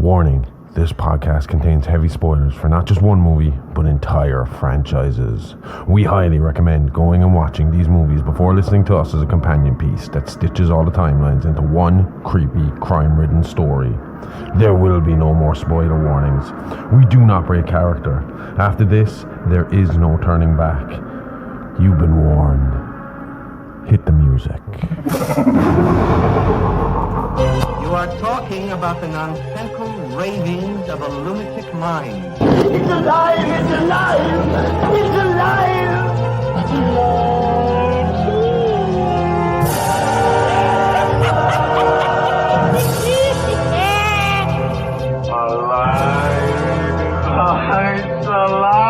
Warning, this podcast contains heavy spoilers for not just one movie, but entire franchises. We highly recommend going and watching these movies before listening to us as a companion piece that stitches all the timelines into one creepy, crime-ridden story. There will be no more spoiler warnings. We do not break character. After this, there is no turning back. You've been warned. Hit the music. You are talking about the nonsensical ravings of a lunatic mind. It's alive! It's alive! It's alive! It's alive! It's alive! It's alive!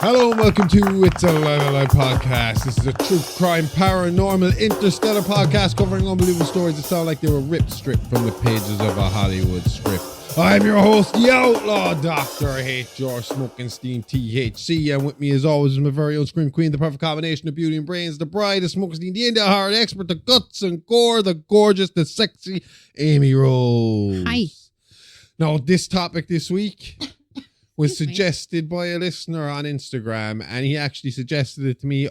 Hello and welcome to It's Alive podcast. This is a true crime, paranormal, interstellar podcast covering unbelievable stories that sound like they were stripped from the pages of a Hollywood script. I'm your host, the Outlaw Dr. H.R. Smokenstein, THC, and with me as always is my very own Scream Queen, the perfect combination of beauty and brains, the bride of Smokenstein, the India heart expert, the guts and gore, the gorgeous, the sexy Amy Rose. Hi. Now, this topic this week was suggested by a listener on Instagram, and he actually suggested it to me,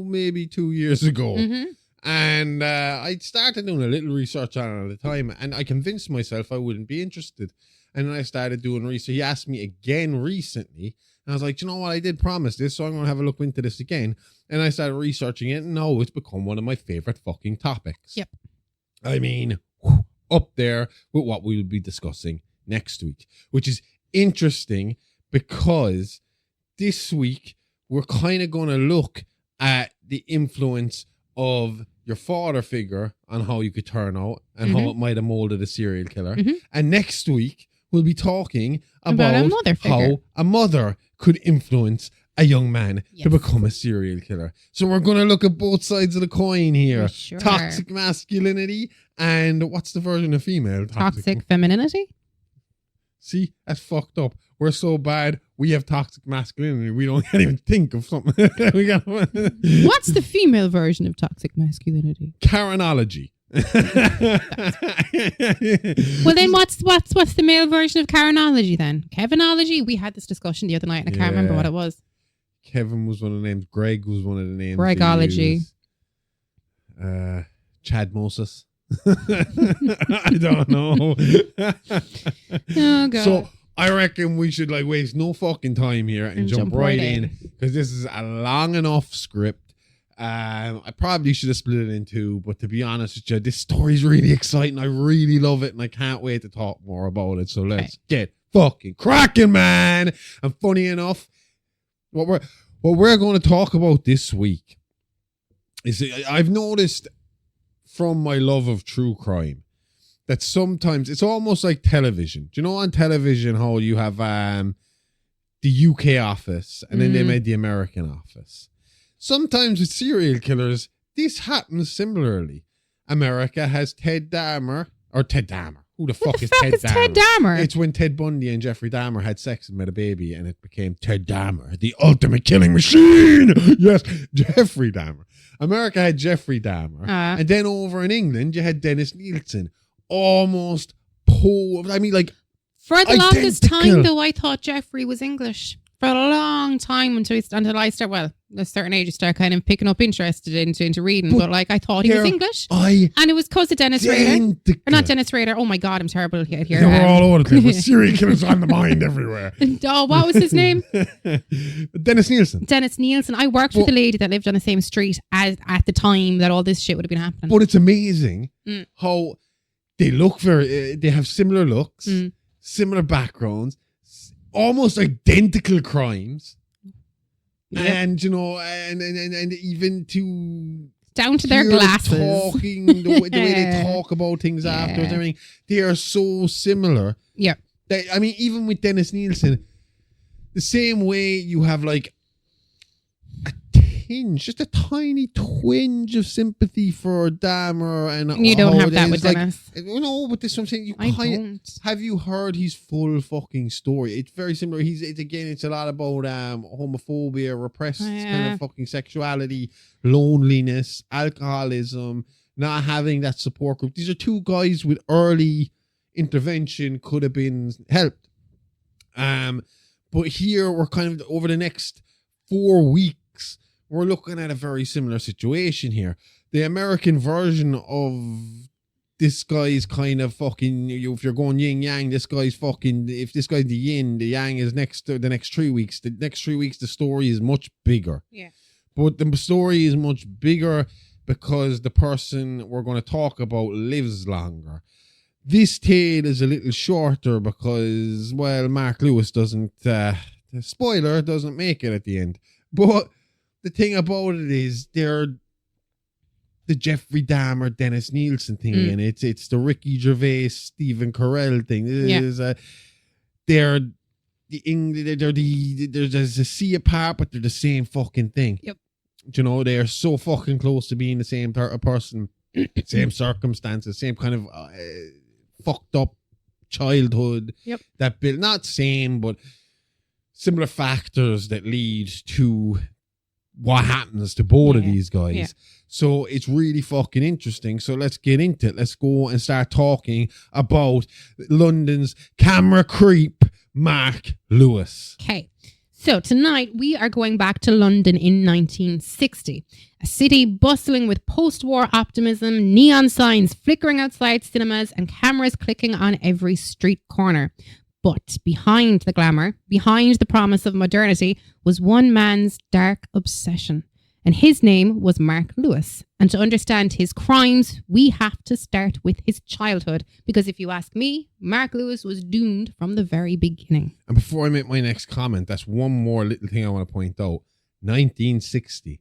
maybe 2 years ago. Mm-hmm. And I started doing a little research on it at the time, and I convinced myself I wouldn't be interested. And then I started doing research. He asked me again recently, and I was like, you know what, I did promise this, so I'm going to have a look into this again. And I started researching it, and now it's become one of my favorite fucking topics. Yep. I mean, up there with what we will be discussing next week, which is interesting because this week we're kind of going to look at the influence of your father figure on how you could turn out and how it might have molded a serial killer. And next week we'll be talking about a mother figure. how a mother could influence a young man to become a serial killer. So we're going to look at both sides of the coin here. Sure. Toxic masculinity and what's the version of female? Toxic femininity? See, that's fucked up. We're so bad. We have toxic masculinity. We can't even think of something. What's the female version of toxic masculinity? Karenology. Well, then what's the male version of Karenology then? Kevinology? We had this discussion the other night and I can't remember what it was. Kevin was one of the names. Greg was one of the names. Gregology. Chad Moses. I don't know. Oh, God. So I reckon we should waste no fucking time here and jump right in because this is a long enough script. I probably should have split it in two, but to be honest with you, this story's really exciting. I really love it and I can't wait to talk more about it. So let's get fucking cracking, man. And funny enough, what we're going to talk about this week is I've noticed from my love of true crime that sometimes it's almost like television. Do you know on television how you have the UK office and then they made the American office? Sometimes with serial killers, this happens similarly. America has Ted Dahmer. Who the fuck is Ted Dahmer? Ted Dahmer? It's when Ted Bundy and Jeffrey Dahmer had sex and made a baby and it became Ted Dahmer, the ultimate killing machine. Yes, Jeffrey Dahmer. America had Jeffrey Dahmer. And then over in England, you had Dennis Nielsen. Almost for the longest time, though, I thought Jeffrey was English. For a long time until I start, at a certain age, you start kind of picking up interest into reading. But I thought he was English. And it was because of Dennis Rader. Or not Dennis Rader. Oh my God, I'm terrible here. They were all over the place with serial killers on the mind everywhere. What was his name? Dennis Nielsen. Dennis Nielsen. I worked with a lady that lived on the same street at the time that all this shit would have been happening. But it's amazing how they look they have similar looks, similar backgrounds, almost identical crimes. Yep. And and even down to their glasses, talking the way they talk about things afterwards, everything, they are so similar. Yeah, even with Dennis Nielsen, the same way you have a tinge, just a tiny twinge of sympathy for Dahmer. And you don't have that with Dennis. No, but this is what I'm saying. I don't. Have you heard his full fucking story? It's very similar. It's a lot about homophobia, repressed kind of fucking sexuality, loneliness, alcoholism, not having that support group. These are two guys with early intervention could have been helped. But here we're kind of over the next 4 weeks, we're looking at a very similar situation here. The American version of this guy's kind of fucking, if you're going yin yang, this guy's fucking, if this guy's the yin, the yang is the next 3 weeks. The next 3 weeks, the story is much bigger. Yeah. But the story is much bigger because the person we're going to talk about lives longer. This tale is a little shorter because, well, Mark Lewis doesn't make it at the end. But the thing about it is they're the Jeffrey Dahmer, Dennis Nielsen thing, and it's the Ricky Gervais, Stephen Carell thing. There's a sea apart, but they're the same fucking thing. Yep. You know, they are so fucking close to being the same person, same circumstances, same kind of fucked up childhood. Yep. That built, not same, but similar factors that lead to what happens to both of these guys. Yeah. So it's really fucking interesting. So let's get into it. Let's go and start talking about London's camera creep, Mark Lewis. Okay. So tonight we are going back to London in 1960, a city bustling with post-war optimism, neon signs flickering outside cinemas and cameras clicking on every street corner. But behind the glamour, behind the promise of modernity, was one man's dark obsession. And his name was Mark Lewis. And to understand his crimes, we have to start with his childhood. Because if you ask me, Mark Lewis was doomed from the very beginning. And before I make my next comment, that's one more little thing I want to point out. 1960.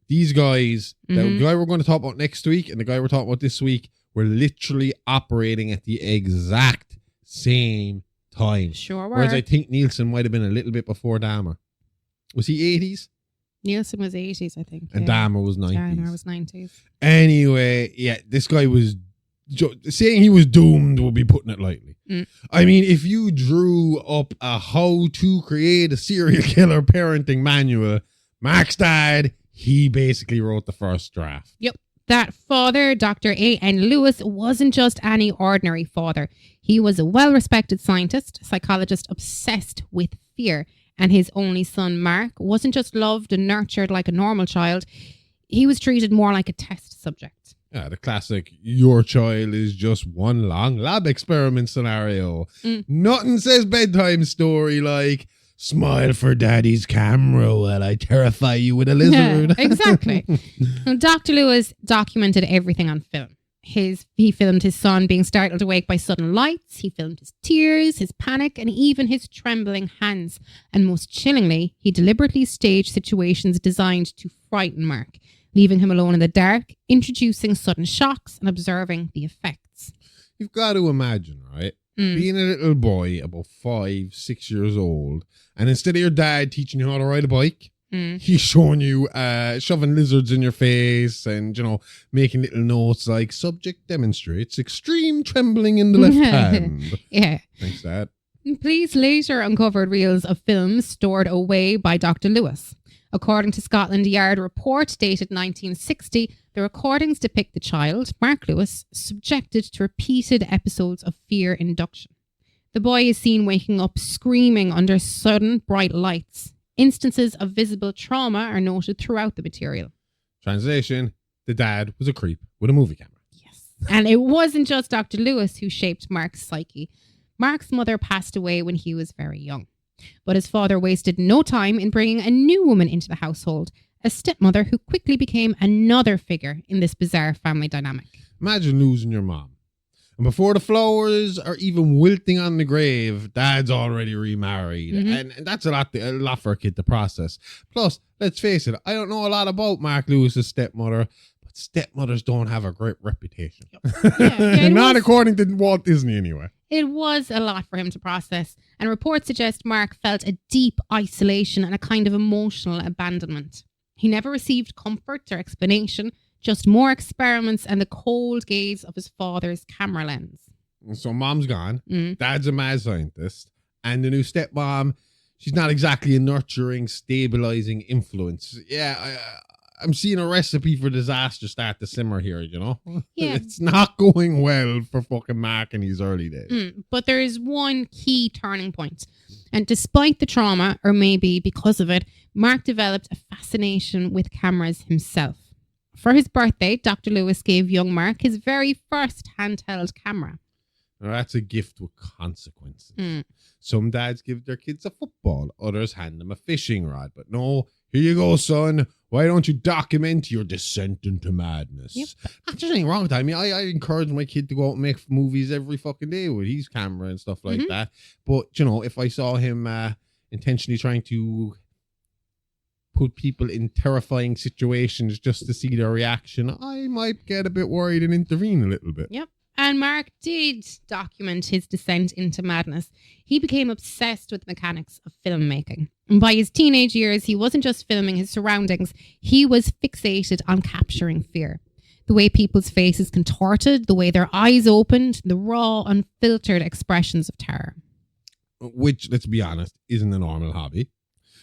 These guys, the guy we're going to talk about next week and the guy we're talking about this week, were literally operating at the exact same time. Sure were. Whereas I think Nielsen might have been a little bit before Dahmer. Was he 80s? Nielsen was 80s, I think. And Dahmer was 90s. Dahmer was 90s. Anyway, yeah, this guy was... saying he was doomed would be putting it lightly. I mean, if you drew up a how to create a serial killer parenting manual, Mark's dad, he basically wrote the first draft. Yep. That father, Dr. A.N. Lewis, wasn't just any ordinary father. He was a well-respected scientist, psychologist obsessed with fear. And his only son, Mark, wasn't just loved and nurtured like a normal child. He was treated more like a test subject. Yeah, the classic, your child is just one long lab experiment scenario. Nothing says bedtime story like, smile for daddy's camera while I terrify you with a lizard. Yeah, exactly. Dr. Lewis documented everything on film. He filmed his son being startled awake by sudden lights. He filmed his tears, his panic, and even his trembling hands. And most chillingly, he deliberately staged situations designed to frighten Mark, leaving him alone in the dark, introducing sudden shocks and observing the effects. You've got to imagine, right? Being a little boy about 5, 6 years old, and instead of your dad teaching you how to ride a bike, he's showing you shoving lizards in your face and, you know, making little notes like subject demonstrates extreme trembling in the left hand. Yeah. Thanks, Dad. Police later uncovered reels of films stored away by Dr. Lewis. According to Scotland Yard report dated 1960, the recordings depict the child, Mark Lewis, subjected to repeated episodes of fear induction. The boy is seen waking up screaming under sudden bright lights. Instances of visible trauma are noted throughout the material. Translation, the dad was a creep with a movie camera. Yes. And it wasn't just Dr. Lewis who shaped Mark's psyche. Mark's mother passed away when he was very young. But his father wasted no time in bringing a new woman into the household, a stepmother who quickly became another figure in this bizarre family dynamic. Imagine losing your mom. And before the flowers are even wilting on the grave, dad's already remarried. And that's a lot for a kid to process. Plus, let's face it, I don't know a lot about Mark Lewis's stepmother, but stepmothers don't have a great reputation. Not according to Walt Disney anyway. It was a lot for him to process, and reports suggest Mark felt a deep isolation and a kind of emotional abandonment. He never received comfort or explanation, just more experiments and the cold gaze of his father's camera lens. So mom's gone. Dad's a mad scientist. And the new stepmom, she's not exactly a nurturing, stabilizing influence. Yeah, I'm seeing a recipe for disaster start to simmer here, you know? Yeah. It's not going well for fucking Mark in his early days. But there is one key turning point. And despite the trauma, or maybe because of it, Mark developed a fascination with cameras himself. For his birthday, Dr. Lewis gave young Mark his very first handheld camera. Now, that's a gift with consequences. Some dads give their kids a football, others hand them a fishing rod. But no, here you go, son. Why don't you document your descent into madness? Yep. There's anything wrong with that. I mean, I encourage my kid to go out and make movies every fucking day with his camera and stuff like that. But, you know, if I saw him intentionally trying to put people in terrifying situations just to see their reaction, I might get a bit worried and intervene a little bit. Yep. And Mark did document his descent into madness. He became obsessed with the mechanics of filmmaking. And by his teenage years, he wasn't just filming his surroundings. He was fixated on capturing fear. The way people's faces contorted, the way their eyes opened, the raw, unfiltered expressions of terror. Which, let's be honest, isn't a normal hobby.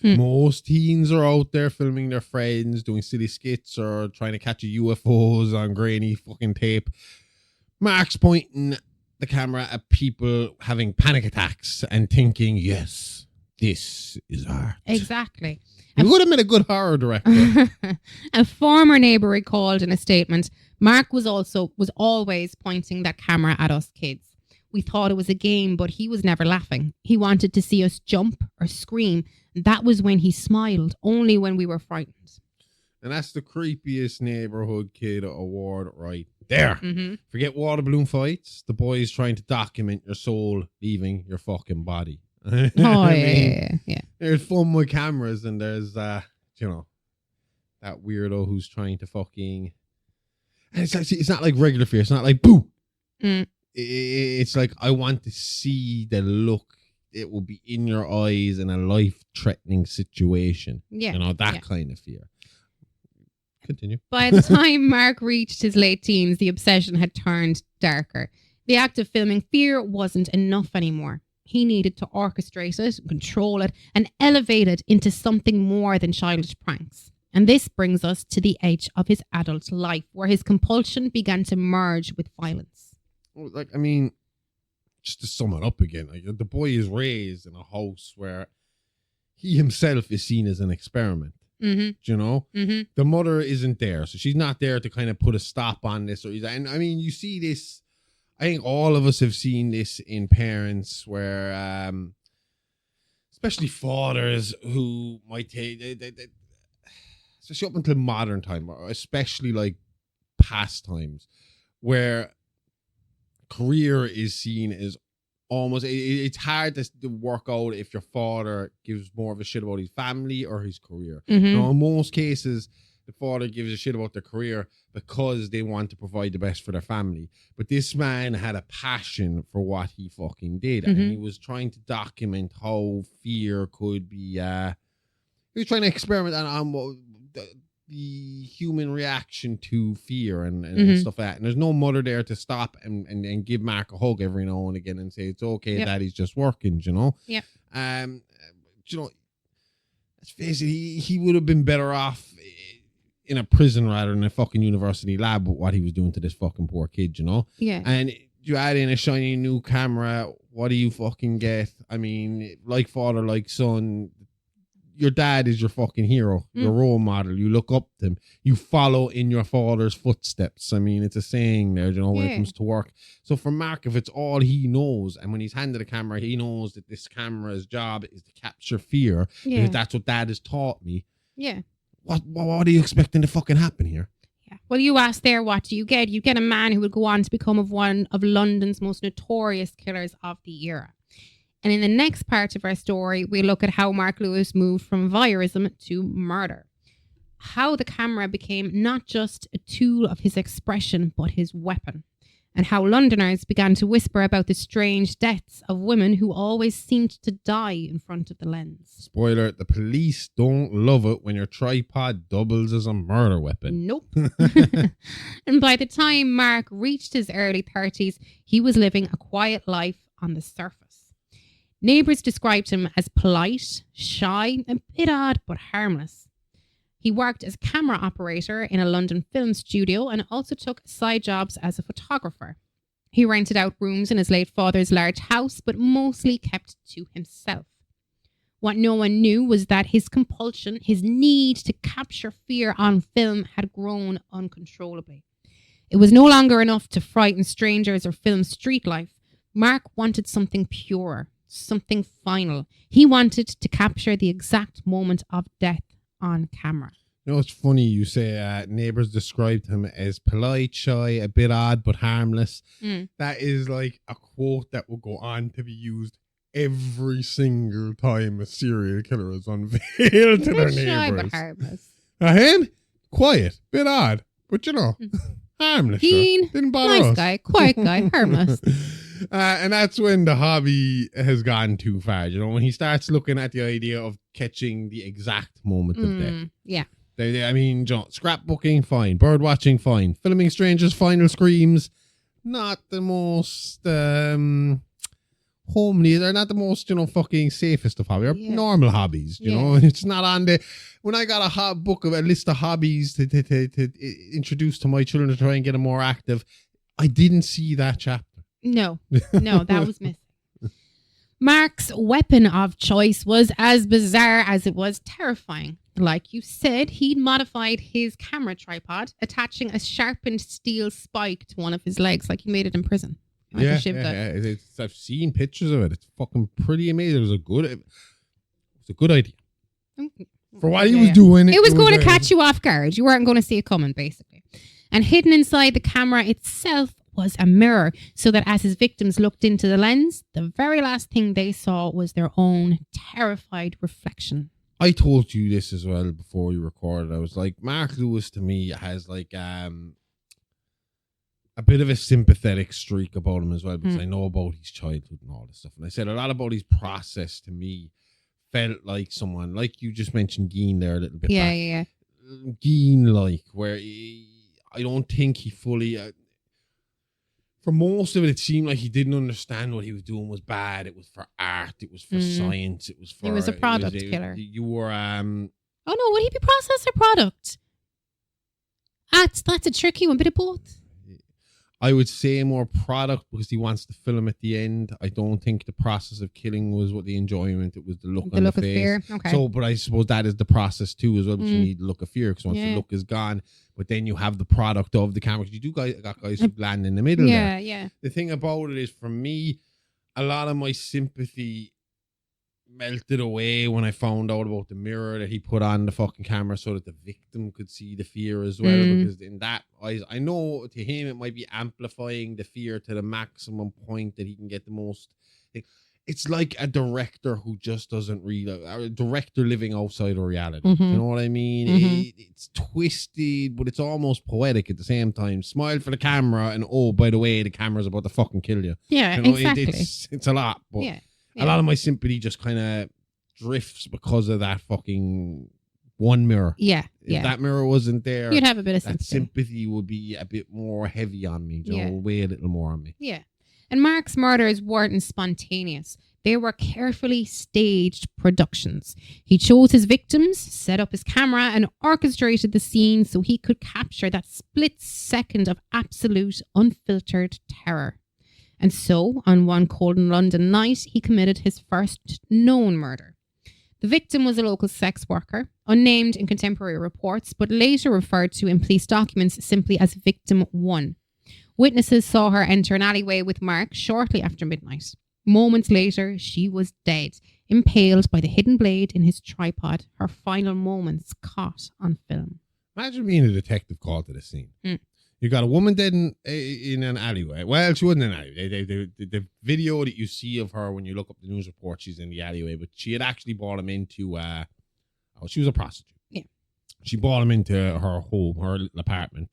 Most teens are out there filming their friends, doing silly skits or trying to catch UFOs on grainy fucking tape. Mark's pointing the camera at people having panic attacks and thinking, yes, this is art. Exactly. He would have been a good horror director. A former neighbour recalled in a statement, Mark was always pointing that camera at us kids. We thought it was a game, but he was never laughing. He wanted to see us jump or scream. That was when he smiled, only when we were frightened. And that's the creepiest neighborhood kid award right there. Forget water balloon fights. The boy is trying to document your soul leaving your fucking body. Yeah. There's fun with cameras, and there's you know, that weirdo who's trying to fucking. And it's not like regular fear. It's not like boo. It's like, I want to see the look. It will be in your eyes in a life-threatening situation. Yeah, you know, that kind of fear. Continue. By the time Mark reached his late teens, the obsession had turned darker. The act of filming fear wasn't enough anymore. He needed to orchestrate it, control it, and elevate it into something more than childish pranks. And this brings us to the edge of his adult life, where his compulsion began to merge with violence. Like, I mean, just to sum it up again, like, the boy is raised in a house where he himself is seen as an experiment. You know, the mother isn't there, so she's not there to kind of put a stop on this. And I mean, you see this. I think all of us have seen this in parents where, especially fathers who might take, especially up until modern time, or especially like past times, where career is seen as almost, it's hard to work out if your father gives more of a shit about his family or his career. Now, in most cases, the father gives a shit about their career because they want to provide the best for their family. But this man had a passion for what he fucking did. And he was trying to document how fear could be, he was trying to experiment on the human reaction to fear and stuff like that. And there's no mother there to stop and give Mark a hug every now and again and say, it's okay, Daddy's just working, you know? Yeah. You know, let's face it, he would have been better off in a prison rather than a fucking university lab with what he was doing to this fucking poor kid, you know? Yeah. And you add in a shiny new camera, what do you fucking get? I mean, like father, like son, your dad is your fucking hero, your role model. You look up to him. You follow in your father's footsteps. I mean, it's a saying there, you know, when it comes to work. So for Mark, if it's all he knows, and when he's handed a camera, he knows that this camera's job is to capture fear, because that's what dad has taught me. Yeah. What are you expecting to fucking happen here? Yeah. Well, you asked there, what do you get? You get a man who would go on to become one of London's most notorious killers of the era. And in the next part of our story, we look at how Mark Lewis moved from voyeurism to murder. How the camera became not just a tool of his expression, but his weapon. and how Londoners began to whisper about the strange deaths of women who always seemed to die in front of the lens. Spoiler, the police don't love it when your tripod doubles as a murder weapon. Nope. And by the time Mark reached his early 30s, he was living a quiet life on the surface. Neighbours described him as polite, shy, a bit odd, but harmless. He worked as a camera operator in a London film studio and also took side jobs as a photographer. He rented out rooms in his late father's large house, but mostly kept to himself. What no one knew was that his compulsion, his need to capture fear on film, had grown uncontrollably. It was no longer enough to frighten strangers or film street life. Mark wanted something purer, something final. He wanted to capture the exact moment of death on camera. You know, it's funny you say neighbours described him as polite, shy, a bit odd, but harmless. That is like a quote that will go on to be used every single time a serial killer is unveiled to their Shy but neighbours. harmless. Him? Quiet, bit odd, but you know, harmless. Keen, Didn't bother nice us. guy, quiet guy, harmless. And that's when the hobby has gone too far. You know, when he starts looking at the idea of catching the exact moment of death. Yeah. I mean, scrapbooking, fine. Bird watching, fine. Filming strangers' final screams, not the most homely. They're not the most, fucking safest of hobbies. They're normal hobbies, you know. It's not on the. When I got a list of hobbies to introduce to my children to try and get them more active, I didn't see that chapter. No, that was missing. Mark's weapon of choice was as bizarre as it was terrifying. Like you said, he'd modified his camera tripod, attaching a sharpened steel spike to one of his legs, like he made it in prison. Yeah. I've seen pictures of it. It's fucking pretty amazing. It was a good idea. For what he was doing. It was going to catch you off guard. You weren't going to see it coming, basically. And hidden inside the camera itself was a mirror, so that as his victims looked into the lens, the very last thing they saw was their own terrified reflection. I told you this as well before you recorded. I was like, Mark Lewis to me has like a bit of a sympathetic streak about him as well, because I know about his childhood and all this stuff. And I said a lot about his process to me felt like someone, like you just mentioned Geen there a little bit. Yeah. Geen-like, where I don't think he fully... for most of it, it seemed like he didn't understand what he was doing was bad. It was for art. It was for science. It was for... He was a product killer. You were... Oh no, would he be process or product? That's a tricky one, bit of both. I would say more product, because he wants to film at the end. I don't think the process of killing was what the enjoyment. It was the look on the face. Of fear. Okay. So, but I suppose that is the process too as well. But you need the look of fear, because once the look is gone, but then you have the product of the camera. You do got guys who land in the middle. Yeah. The thing about it is, for me, a lot of my sympathy melted away when I found out about the mirror that he put on the fucking camera so that the victim could see the fear as well. Because in that eyes, I know to him it might be amplifying the fear to the maximum point that he can get the most. It's like a director who just doesn't read, a director living outside of reality. You know what I mean? It's twisted, but it's almost poetic at the same time. Smile for the camera, and oh, by the way, the camera's about to fucking kill you. Yeah, you know, exactly. It's a lot, but a lot of my sympathy just kind of drifts because of that fucking one mirror. Yeah. If that mirror wasn't there, you'd have a bit of that sympathy. Sympathy would be a bit more heavy on me. You know, weigh a little more on me. Yeah. And Mark's murders weren't spontaneous. They were carefully staged productions. He chose his victims, set up his camera, and orchestrated the scene so he could capture that split second of absolute, unfiltered terror. And so, on one cold London night, he committed his first known murder. The victim was a local sex worker, unnamed in contemporary reports, but later referred to in police documents simply as Victim 1. Witnesses saw her enter an alleyway with Mark shortly after midnight. Moments later, she was dead, impaled by the hidden blade in his tripod, her final moments caught on film. Imagine being a detective called to the scene. You got a woman dead in an alleyway. Well, she wasn't in an alleyway. The video that you see of her when you look up the news report, she's in the alleyway, but she had actually brought him into... she was a prostitute. Yeah. She brought him into her home, her little apartment.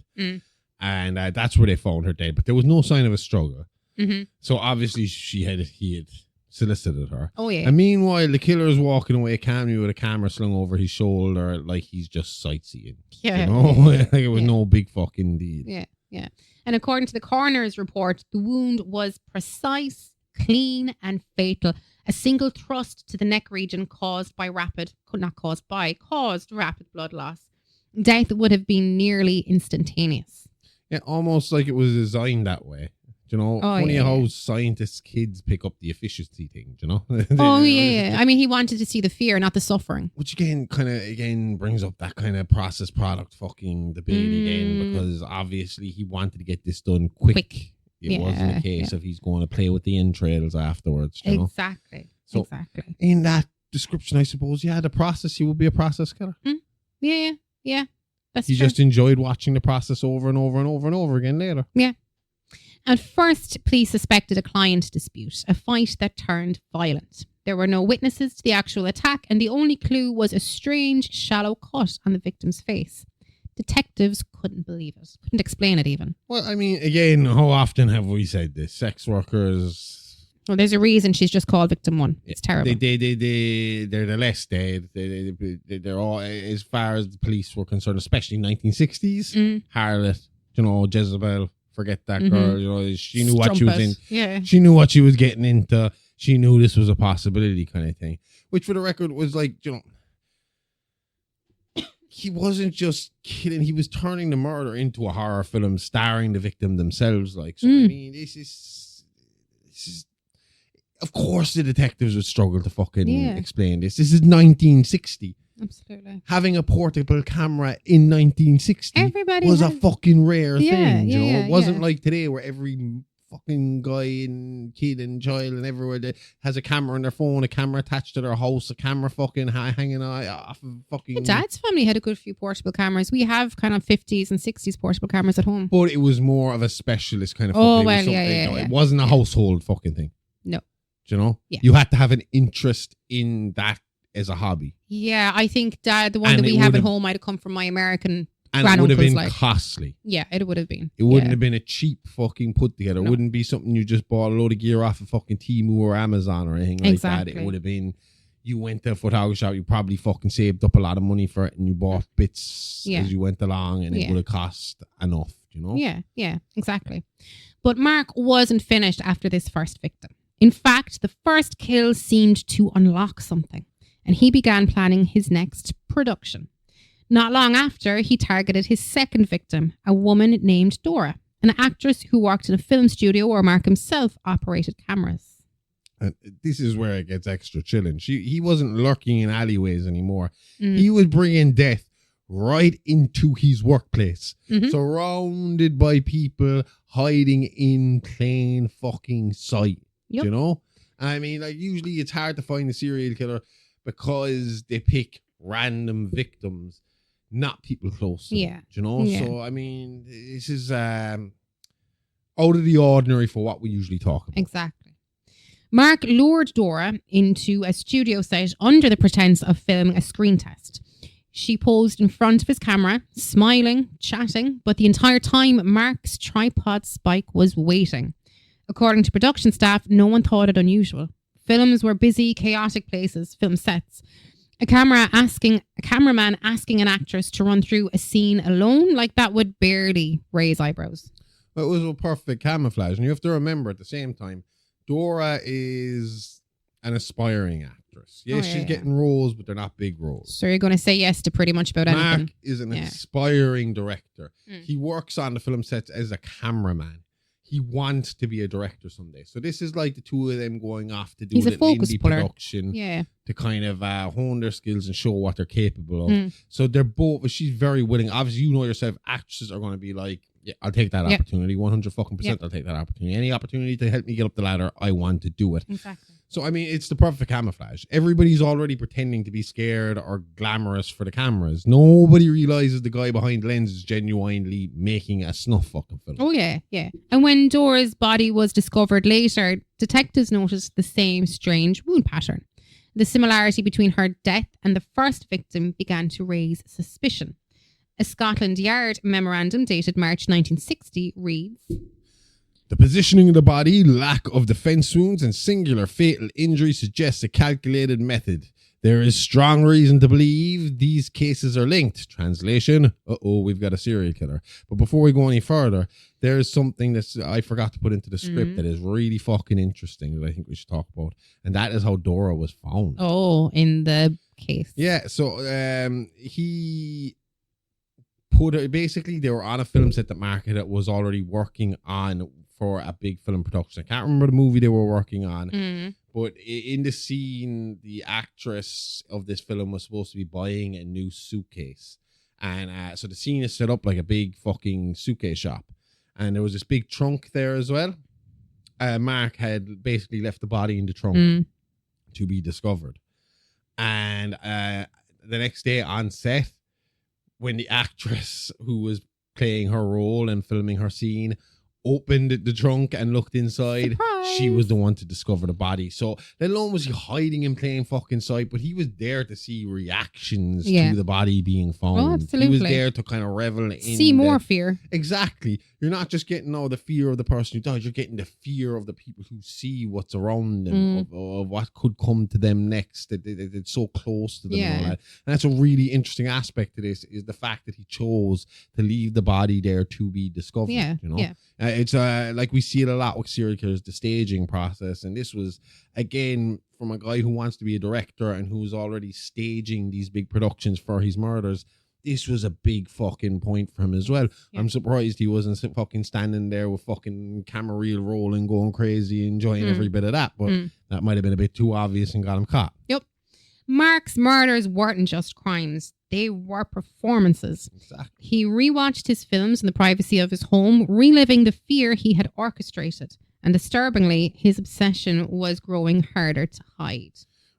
And that's where they found her dead. But there was no sign of a struggle. Mm-hmm. So obviously he had solicited her. Oh, yeah. And meanwhile, the killer is walking away calmly with a camera slung over his shoulder like he's just sightseeing. Yeah. You know? Like it was no big fucking deal. Yeah, yeah. And according to the coroner's report, the wound was precise, clean, and fatal. A single thrust to the neck region caused rapid blood loss. Death would have been nearly instantaneous. Yeah, almost like it was designed that way. You know, funny how scientists' kids pick up the efficiency thing, you know? I mean, he wanted to see the fear, not the suffering. Which again brings up that kind of processed product fucking debate again, because obviously he wanted to get this done quick. It wasn't a case of he's going to play with the entrails afterwards, you know? Exactly. So exactly. In that description, I suppose, the process, he would be a process killer. Yeah. That's he true. just enjoyed watching the process over and over and over and over again later. Yeah. At first, police suspected a client dispute, a fight that turned violent. There were no witnesses to the actual attack, and the only clue was a strange, shallow cut on the victim's face. Detectives couldn't believe it, couldn't explain it even. Well, I mean, again, how often have we said this? Sex workers... Well, there's a reason she's just called victim 1. It's terrible. They're the less dead. They're all, as far as the police were concerned, especially in 1960s, harlot, Jezebel. Forget that girl. She knew what she was in. Yeah. She knew what she was getting into. She knew this was a possibility kind of thing. Which, for the record, was like, he wasn't just killing. He was turning the murder into a horror film, starring the victim themselves. Like, so I mean, this is. Of course, the detectives would struggle to fucking explain this. This is 1960. Absolutely. Having a portable camera in 1960 was a fucking rare thing. It wasn't like today where every fucking guy and kid and child and everywhere that has a camera on their phone, a camera attached to their house, a camera fucking hanging off of fucking... My dad's family had a good few portable cameras. We have kind of 50s and 60s portable cameras at home. But it was more of a specialist kind of It wasn't a household fucking thing. No. Do you know? Yeah. You had to have an interest in that as a hobby. Yeah, I think the one that we have at home might have come from my American and it would have been costly. Yeah, it would have been. It wouldn't have been a cheap fucking put together. No. It wouldn't be something you just bought a load of gear off of fucking Temu or Amazon or anything like that. It would have been, you went to a photography shop, you probably fucking saved up a lot of money for it and you bought bits as you went along and it would have cost enough, Yeah, exactly. But Mark wasn't finished after this first victim. In fact, the first kill seemed to unlock something, and he began planning his next production. Not long after, he targeted his second victim, a woman named Dora, an actress who worked in a film studio where Mark himself operated cameras. And this is where it gets extra chilling. He wasn't lurking in alleyways anymore. He was bringing death right into his workplace, surrounded by people hiding in plain fucking sight. Yep. You know? I mean, like, usually it's hard to find a serial killer because they pick random victims, not people close to them, you know? Yeah. So, I mean, this is out of the ordinary for what we usually talk about. Exactly. Mark lured Dora into a studio set under the pretense of filming a screen test. She posed in front of his camera, smiling, chatting, but the entire time Mark's tripod spike was waiting. According to production staff, no one thought it unusual. Films were busy, chaotic places, film sets. A cameraman asking an actress to run through a scene alone, like that would barely raise eyebrows. Well, it was a perfect camouflage. And you have to remember at the same time, Dora is an aspiring actress. Yes, she's getting roles, but they're not big roles. So you're going to say yes to pretty much about anything. Mark is an aspiring director. He works on the film sets as a cameraman. He wants to be a director someday. So this is like the two of them going off to do a indie production to kind of hone their skills and show what they're capable of. So they're both, she's very willing. Obviously, you know yourself, actresses are going to be like, yeah, I'll take that opportunity. 100% I'll take that opportunity. Any opportunity to help me get up the ladder, I want to do it. Exactly. So, I mean, it's the perfect camouflage. Everybody's already pretending to be scared or glamorous for the cameras. Nobody realizes the guy behind the lens is genuinely making a snuff fucking film. Oh, yeah. And when Dora's body was discovered later, detectives noticed the same strange wound pattern. The similarity between her death and the first victim began to raise suspicion. A Scotland Yard memorandum dated March 1960 reads, "The positioning of the body, lack of defense wounds, and singular fatal injury suggests a calculated method. There is strong reason to believe these cases are linked." Translation, we've got a serial killer. But before we go any further, there's something that I forgot to put into the script that is really fucking interesting that I think we should talk about. And that is how Dora was found. Oh, in the case. Yeah, so he put it, basically they were on a film set that Market was already working on for a big film production. I can't remember the movie they were working on. But in the scene, the actress of this film was supposed to be buying a new suitcase. And so the scene is set up like a big fucking suitcase shop. And there was this big trunk there as well. Mark had basically left the body in the trunk to be discovered. And the next day on set, when the actress who was playing her role and filming her scene opened the trunk and looked inside, Surprise. She was the one to discover the body. So let alone was he hiding in plain fucking sight, but he was there to see reactions to the body being found. Oh, absolutely. He was there to kind of revel in See more fear. Exactly. You're not just getting the fear of the person who died, you're getting the fear of the people who see what's around them, of what could come to them next. It's so close to them and all that. And that's a really interesting aspect to this, is the fact that he chose to leave the body there to be discovered. Yeah. You know? Yeah. It's like we see it a lot with serial killers, the staging process. And this was, again, from a guy who wants to be a director and who's already staging these big productions for his murders. This was a big fucking point for him as well. Yeah. I'm surprised he wasn't fucking standing there with fucking camera reel rolling, going crazy, enjoying every bit of that. But that might have been a bit too obvious and got him caught. Yep. Mark's murders weren't just crimes. They were performances. Exactly. He rewatched his films in the privacy of his home, reliving the fear he had orchestrated. And disturbingly, his obsession was growing harder to hide.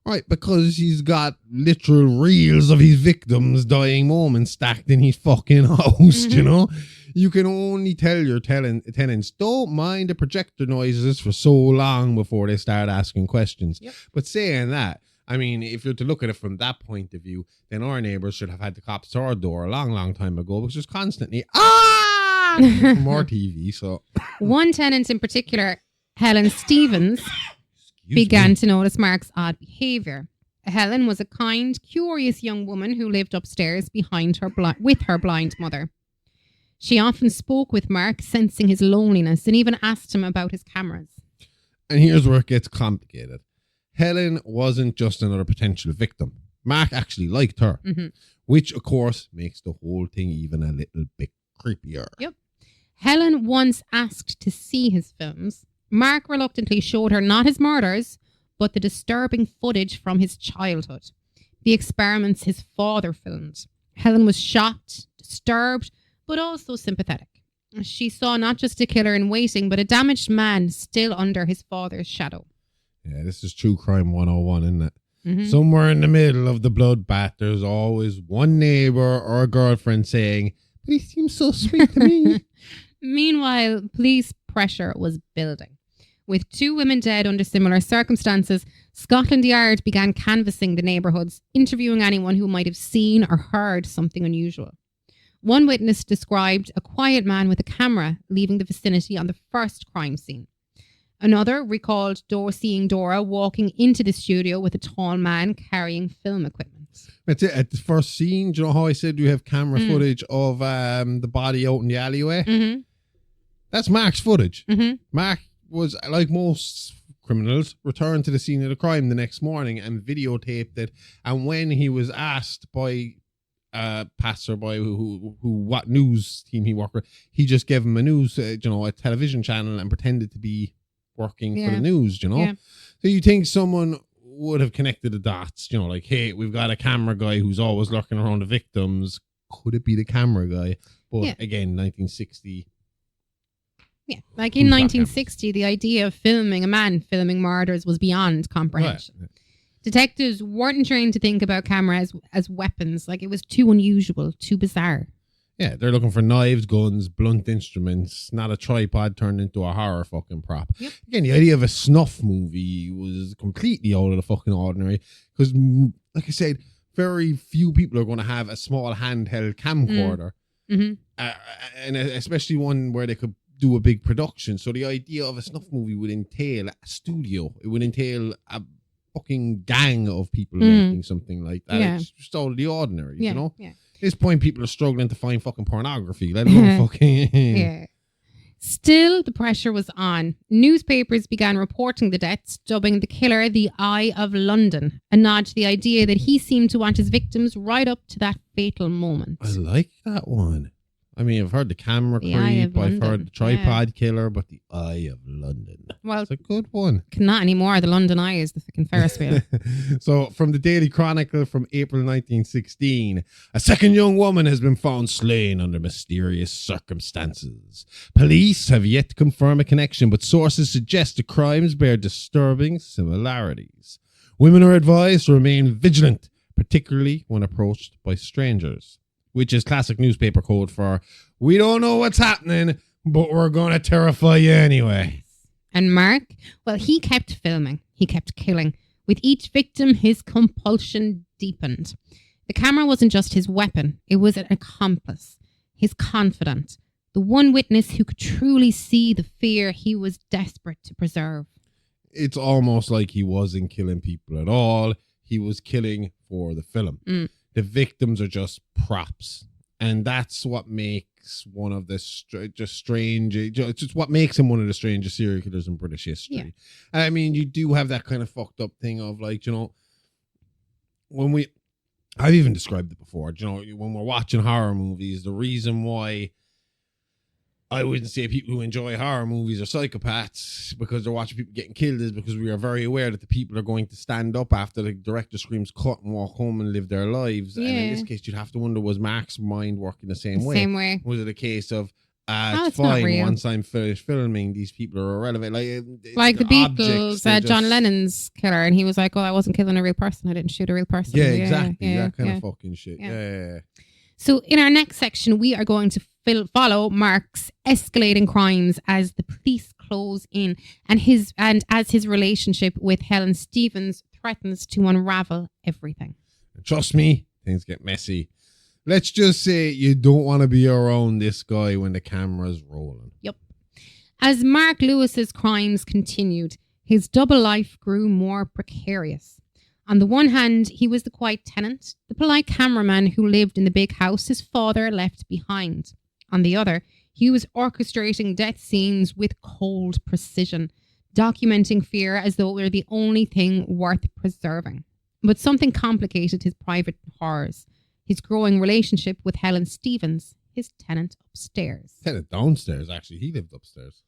Right, because he's got literal reels of his victims' dying moments stacked in his fucking house, you know? You can only tell your tenants, don't mind the projector noises for so long before they start asking questions. Yep. But saying that, I mean, if you're to look at it from that point of view, then our neighbours should have had the cops to our door a long, long time ago, because there's constantly, more TV, so... One tenant in particular, Helen Stevens, began to notice Mark's odd behaviour. Helen was a kind, curious young woman who lived upstairs behind her with her blind mother. She often spoke with Mark, sensing his loneliness, and even asked him about his cameras. And here's where it gets complicated. Helen wasn't just another potential victim. Mark actually liked her, which, of course, makes the whole thing even a little bit creepier. Yep. Helen once asked to see his films. Mark reluctantly showed her not his murders, but the disturbing footage from his childhood, the experiments his father filmed. Helen was shocked, disturbed, but also sympathetic. She saw not just a killer in waiting, but a damaged man still under his father's shadow. Yeah, this is true crime 101, isn't it? Somewhere in the middle of the bloodbath, there's always one neighbour or a girlfriend saying, "But he seems so sweet to me." Meanwhile, police pressure was building. With 2 women dead under similar circumstances, Scotland Yard began canvassing the neighbourhoods, interviewing anyone who might have seen or heard something unusual. One witness described a quiet man with a camera leaving the vicinity on the first crime scene. Another recalled seeing Dora walking into the studio with a tall man carrying film equipment. That's it. At the first scene, do you know how I said you have camera footage of the body out in the alleyway? That's Mark's footage. Mark was, like most criminals, returned to the scene of the crime the next morning and videotaped it. And when he was asked by a passerby who what news team he worked with, he just gave him a television channel and pretended to be working for the news, So you think someone would have connected the dots, like, hey, we've got a camera guy who's always lurking around the victims. Could it be the camera guy? But again, 1960. Yeah, like in 1960, the idea of filming a man filming murders was beyond comprehension. Right. Detectives weren't trained to think about cameras as weapons. Like, it was too unusual, too bizarre. Yeah, they're looking for knives, guns, blunt instruments, not a tripod turned into a horror fucking prop. Yep. Again, the idea of a snuff movie was completely out of the fucking ordinary. Because, like I said, very few people are going to have a small handheld camcorder. And especially one where they could do a big production. So the idea of a snuff movie would entail a studio. It would entail a fucking gang of people making something like that. Yeah. It's just out of the ordinary, Yeah. you know? Yeah. At this point, people are struggling to find fucking pornography, let alone fucking... Yeah. Still, the pressure was on. Newspapers began reporting the deaths, dubbing the killer the Eye of London, a nod to the idea that he seemed to want his victims right up to that fatal moment. I like that one. I mean, I've heard the camera The Eye creep, of I've heard London, the tripod killer, but the Eye of London. Well, It's a good one. not anymore. The London Eye is the fucking Ferris wheel. So, from the Daily Chronicle from April 1916, a second young woman has been found slain under mysterious circumstances. Police have yet to confirm a connection, but sources suggest the crimes bear disturbing similarities. Women are advised to remain vigilant, particularly when approached by strangers, which is classic newspaper code for, we don't know what's happening, but we're going to terrify you anyway. And Mark, well, he kept filming. He kept killing. With each victim, his compulsion deepened. The camera wasn't just his weapon. It was an accomplice, his confidant, the one witness who could truly see the fear he was desperate to preserve. It's almost like he wasn't killing people at all. He was killing for the film. The victims are just props. And that's what makes one of the strange, it's just what makes him one of the strangest serial killers in British history. Yeah. I mean, you do have that kind of fucked up thing of like, you know, I've even described it before, you know, when we're watching horror movies, the reason why I wouldn't say people who enjoy horror movies are psychopaths because they're watching people getting killed is because we are very aware that the people are going to stand up after the director screams cut and walk home and live their lives. Yeah. And in this case, you'd have to wonder, was Mark's mind working the same way? Same way. Was it a case of, it's not fine, real. once I'm finished filming, these people are irrelevant. Like the they're objects, Beatles, they're John just- Lennon's killer, and he was like, "Oh, I wasn't killing a real person. I didn't shoot a real person." Yeah, exactly. yeah, that kind yeah. of fucking shit. Yeah. Yeah. So in our next section, we are going to follow Mark's escalating crimes as the police close in and as his relationship with Helen Stevens threatens to unravel everything. Trust me, things get messy. Let's just say you don't want to be around this guy when the camera's rolling. Yep. As Mark Lewis's crimes continued, his double life grew more precarious. On the one hand, he was the quiet tenant, the polite cameraman who lived in the big house his father left behind. On the other, he was orchestrating death scenes with cold precision, documenting fear as though it were the only thing worth preserving. But something complicated his private horrors. His growing relationship with Helen Stevens, his tenant upstairs. Tenant downstairs, actually. He lived upstairs.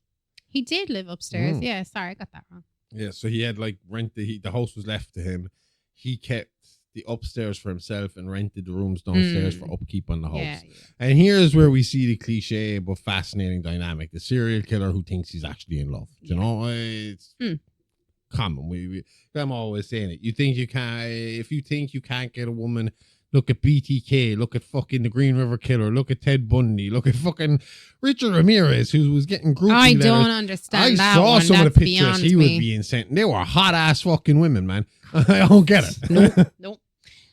He did live upstairs. Yeah, sorry, I got that wrong. Yeah, so he had like the house was left to him. He kept the upstairs for himself and rented the rooms downstairs for upkeep on the house. Yeah. And here's where we see the cliche but fascinating dynamic: the serial killer who thinks he's actually in love. You know, it's common. I'm always saying it. If you think you can't get a woman, look at BTK, look at fucking the Green River Killer, look at Ted Bundy, look at fucking Richard Ramirez, who was getting groupie I letters. don't understand that I saw one. some of That's the pictures beyond he was me. being sent. They were hot ass fucking women, man. I don't get it. Nope.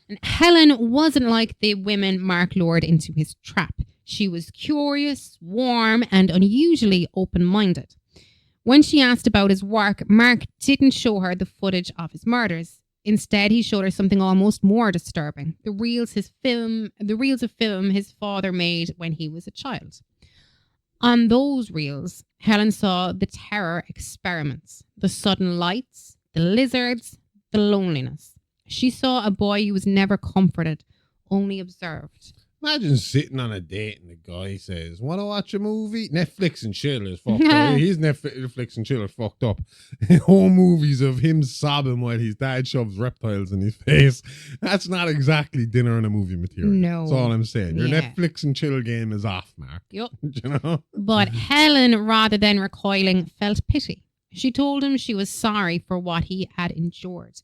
And Helen wasn't like the women Mark lured into his trap. She was curious, warm, and unusually open-minded. When she asked about his work, Mark didn't show her the footage of his murders. Instead, he showed her something almost more disturbing: the reels of film his father made when he was a child. On those reels, Helen saw the terror experiments, the sudden lights, the lizards, the loneliness. She saw a boy who was never comforted, only observed. Imagine sitting on a date and the guy says, "Want to watch a movie?" Netflix and chill is fucked up. His Netflix and chill is fucked up. Whole movies of him sobbing while his dad shoves reptiles in his face. That's not exactly dinner and a movie material. No. That's all I'm saying. Your Yeah. Netflix and chill game is off, Mark. Yup. You know? But Helen, rather than recoiling, felt pity. She told him she was sorry for what he had endured.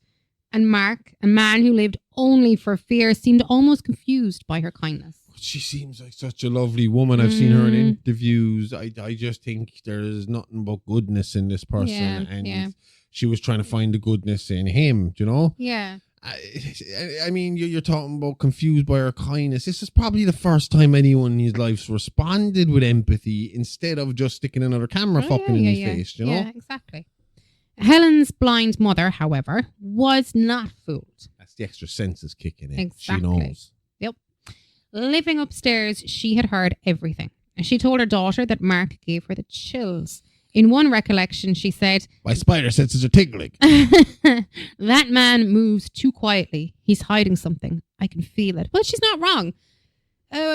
And Mark, a man who lived only for fear, seemed almost confused by her kindness. She seems like such a lovely woman. I've seen her in interviews. I just think there's nothing but goodness in this person. Yeah. She was trying to find the goodness in him, you know? Yeah. I mean, you're talking about confused by her kindness. This is probably the first time anyone in his life's responded with empathy instead of just sticking another camera in his face, you know? Yeah, exactly. Helen's blind mother, however, was not fooled. That's the extra senses kicking in. Exactly. She knows. Yep. Living upstairs, she had heard everything. And she told her daughter that Mark gave her the chills. In one recollection, she said, "My spider senses are tingling." "That man moves too quietly. He's hiding something. I can feel it." Well, she's not wrong.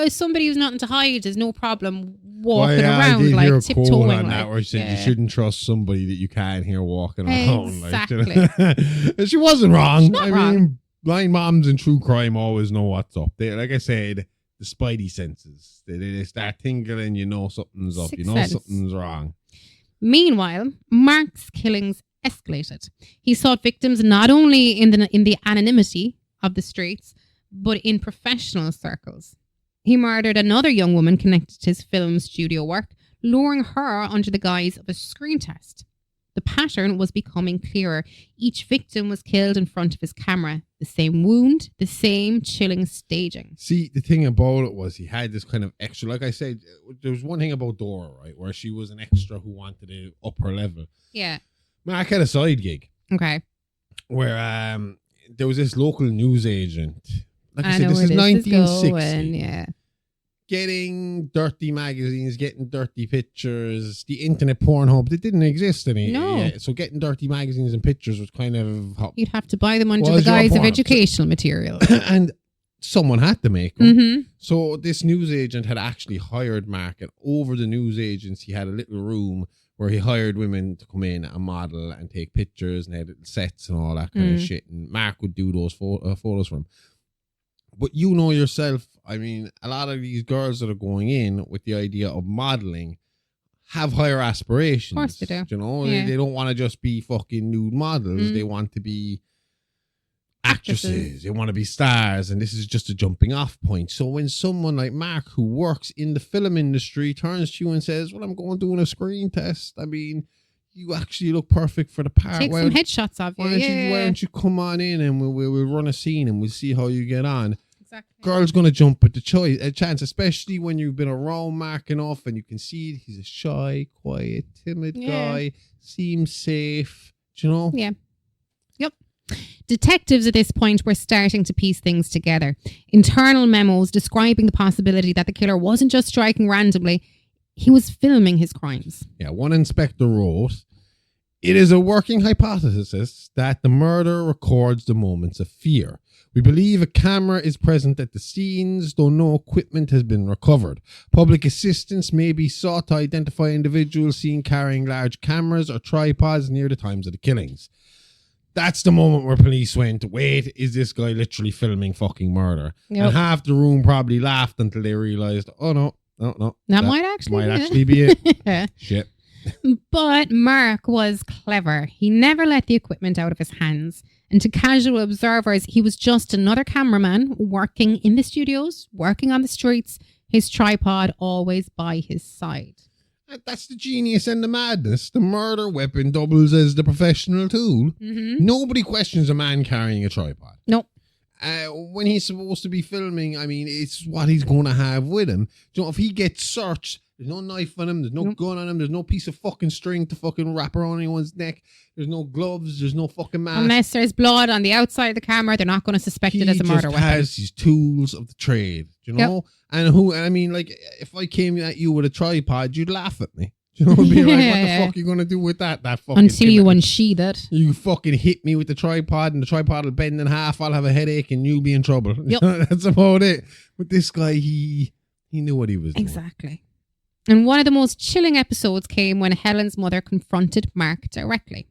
Somebody who's nothing to hide is no problem walking around like tiptoeing. On that where she said you shouldn't trust somebody that you can't hear walking around. Exactly. And she wasn't wrong. She's not wrong. Mean, blind moms in true crime always know what's up. They, like I said, the spidey senses. They start tingling. You know something's up. Sixth You know sense. something's wrong. Meanwhile, Mark's killings escalated. He sought victims not only in the anonymity of the streets, but in professional circles. He murdered another young woman connected to his film studio work, luring her under the guise of a screen test. The pattern was becoming clearer. Each victim was killed in front of his camera. The same wound, the same chilling staging. See, the thing about it was he had this kind of extra, like I said, there was one thing about Dora, right, where she was an extra who wanted to up her level. Yeah. Mark had a side gig Okay. where there was this local news agent. Like I said, know this where is this 1960. going, yeah. Getting dirty magazines, getting dirty pictures, the internet Pornhub, they didn't exist No. so getting dirty magazines and pictures was kind of hot. You'd have to buy them under Was the your guise of porn? educational material. And someone had to make them. Mm-hmm. So this news agent had actually hired Mark, and over the news agents, he had a little room where he hired women to come in and model and take pictures and edit sets and all that kind of shit. And Mark would do those photos for him. But you know yourself, I mean, a lot of these girls that are going in with the idea of modeling have higher aspirations. Of course they do. You know, Yeah. they don't want to just be fucking nude models. They want to be actresses. They want to be stars. And this is just a jumping off point. So when someone like Mark, who works in the film industry, turns to you and says, "Well, I'm going doing a screen test. I mean, you actually look perfect for the part. Take some headshots of you. Why don't you come on in and we'll run a scene and we'll see how you get on." Exactly. Girl's going to jump at a chance, especially when you've been around Mark enough and you can see he's a shy, quiet, timid guy, seems safe, do you know? Yeah. Yep. Detectives at this point were starting to piece things together. Internal memos describing the possibility that the killer wasn't just striking randomly, he was filming his crimes. Yeah, one inspector wrote, "It is a working hypothesis that the murderer records the moments of fear. We believe a camera is present at the scenes, though no equipment has been recovered. Public assistance may be sought to identify individuals seen carrying large cameras or tripods near the times of the killings." That's the moment where police went, "Wait, is this guy literally filming fucking murder?" Yep. And half the room probably laughed until they realised, oh no. That might actually be it. Yeah. Shit. But Mark was clever. He never let the equipment out of his hands. And to casual observers, he was just another cameraman working in the studios, working on the streets, his tripod always by his side. That's the genius and the madness. The murder weapon doubles as the professional tool. Mm-hmm. Nobody questions a man carrying a tripod. Nope. When he's supposed to be filming, I mean, it's what he's going to have with him. You know, if he gets searched, there's no knife on him, there's no gun on him, there's no piece of fucking string to fucking wrap around anyone's neck, there's no gloves, there's no fucking mask. Unless there's blood on the outside of the camera, they're not going to suspect it as a murder weapon. He weapon. has his tools of the trade, you know? Yep. And I mean, like, if I came at you with a tripod, you'd laugh at me. You know, be like, what the fuck are you going to do with that fucking until you unsheath it. You fucking hit me with the tripod and the tripod will bend in half, I'll have a headache and you'll be in trouble. Yep. That's about it. But this guy, he knew what he was doing. Exactly. And one of the most chilling episodes came when Helen's mother confronted Mark directly.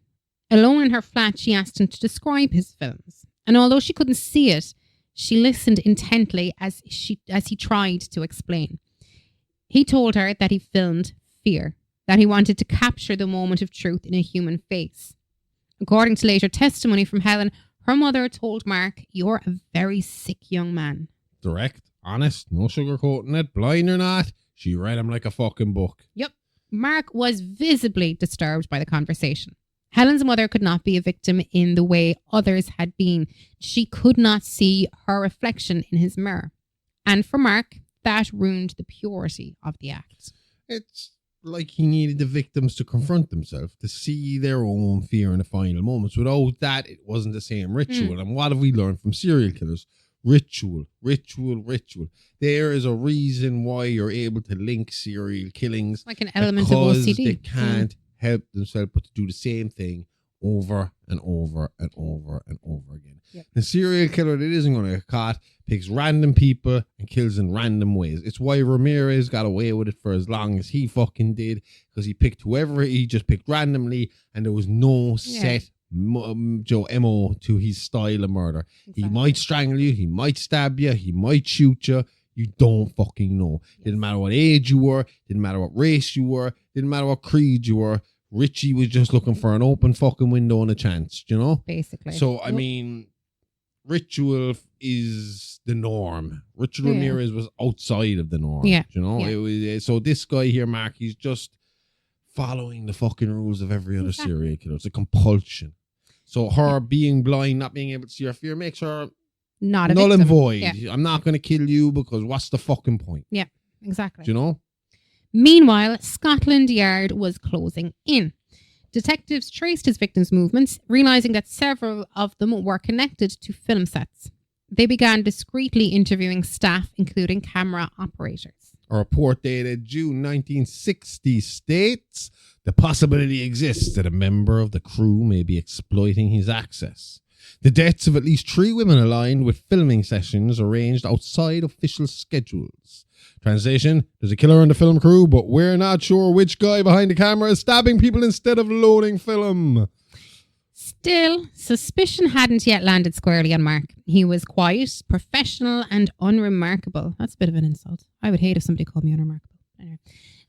Alone in her flat, she asked him to describe his films. And although she couldn't see it, she listened intently as he tried to explain. He told her that he filmed fear, that he wanted to capture the moment of truth in a human face. According to later testimony from Helen, her mother told Mark, "You're a very sick young man." Direct, honest, no sugarcoating it, blind or not, she read him like a fucking book. Yep. Mark was visibly disturbed by the conversation. Helen's mother could not be a victim in the way others had been. She could not see her reflection in his mirror. And for Mark, that ruined the purity of the act. It's like he needed the victims to confront themselves, to see their own fear in the final moments. Without that, it wasn't the same ritual. And what have we learned from serial killers? Ritual. There is a reason why you're able to link serial killings. Like an element of OCD. They can't help themselves but to do the same thing over and over and over and over again. Yep. The serial killer that isn't going to get caught picks random people and kills in random ways. It's why Ramirez got away with it for as long as he fucking did, because he picked whoever he just picked randomly, and there was no set MO to his style of murder. Exactly. He might strangle you, he might stab you, he might shoot you. You don't fucking know. Didn't matter what age you were, didn't matter what race you were, didn't matter what creed you were. Richie was just looking for an open fucking window and a chance, you know? Basically. So, I mean, ritual is the norm. Richard Ramirez was outside of the norm, you know? It was, so this guy here, Mark, he's just following the fucking rules of every other serial killer. It's a compulsion. So her being blind, not being able to see her fear, makes her not a null victim. And void. Yeah. I'm not going to kill you because what's the fucking point? Yeah, exactly. Do you know? Meanwhile, Scotland Yard was closing in. Detectives traced his victims' movements, realizing that several of them were connected to film sets. They began discreetly interviewing staff, including camera operators. A report dated June 1960 states the possibility exists that a member of the crew may be exploiting his access. The deaths of at least 3 women aligned with filming sessions arranged outside official schedules. Translation, there's a killer in the film crew, but we're not sure which guy behind the camera is stabbing people instead of loading film. Still, suspicion hadn't yet landed squarely on Mark. He was quiet, professional, and unremarkable. That's a bit of an insult. I would hate if somebody called me unremarkable. Anyway,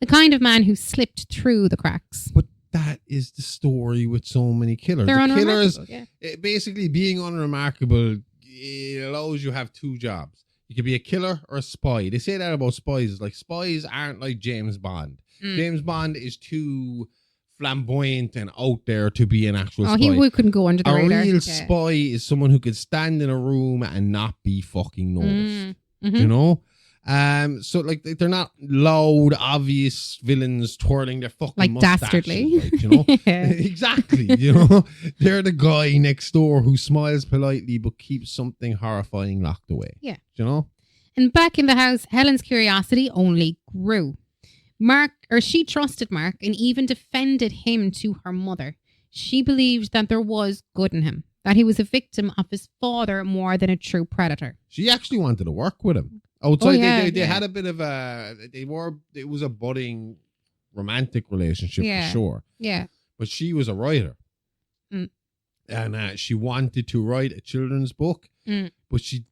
the kind of man who slipped through the cracks. But that is the story with so many killers. They're the killers, basically being unremarkable, it allows you to have 2 jobs. You could be a killer or a spy. They say that about spies. Like, spies aren't like James Bond. James Bond is too flamboyant and out there to be an actual spy. He couldn't go under the radar. A real spy is someone who could stand in a room and not be fucking noticed. You know? So like they're not loud, obvious villains twirling their fucking like mustaches, dastardly, like, you know. Exactly, you know. They're the guy next door who smiles politely but keeps something horrifying locked away. Yeah, you know. And back in the house, Helen's curiosity only grew. She trusted Mark and even defended him to her mother. She believed that there was good in him, that he was a victim of his father more than a true predator. She actually wanted to work with him. Outside, they had a bit of it was a budding romantic relationship for sure. Yeah. But she was a writer. And she wanted to write a children's book, but she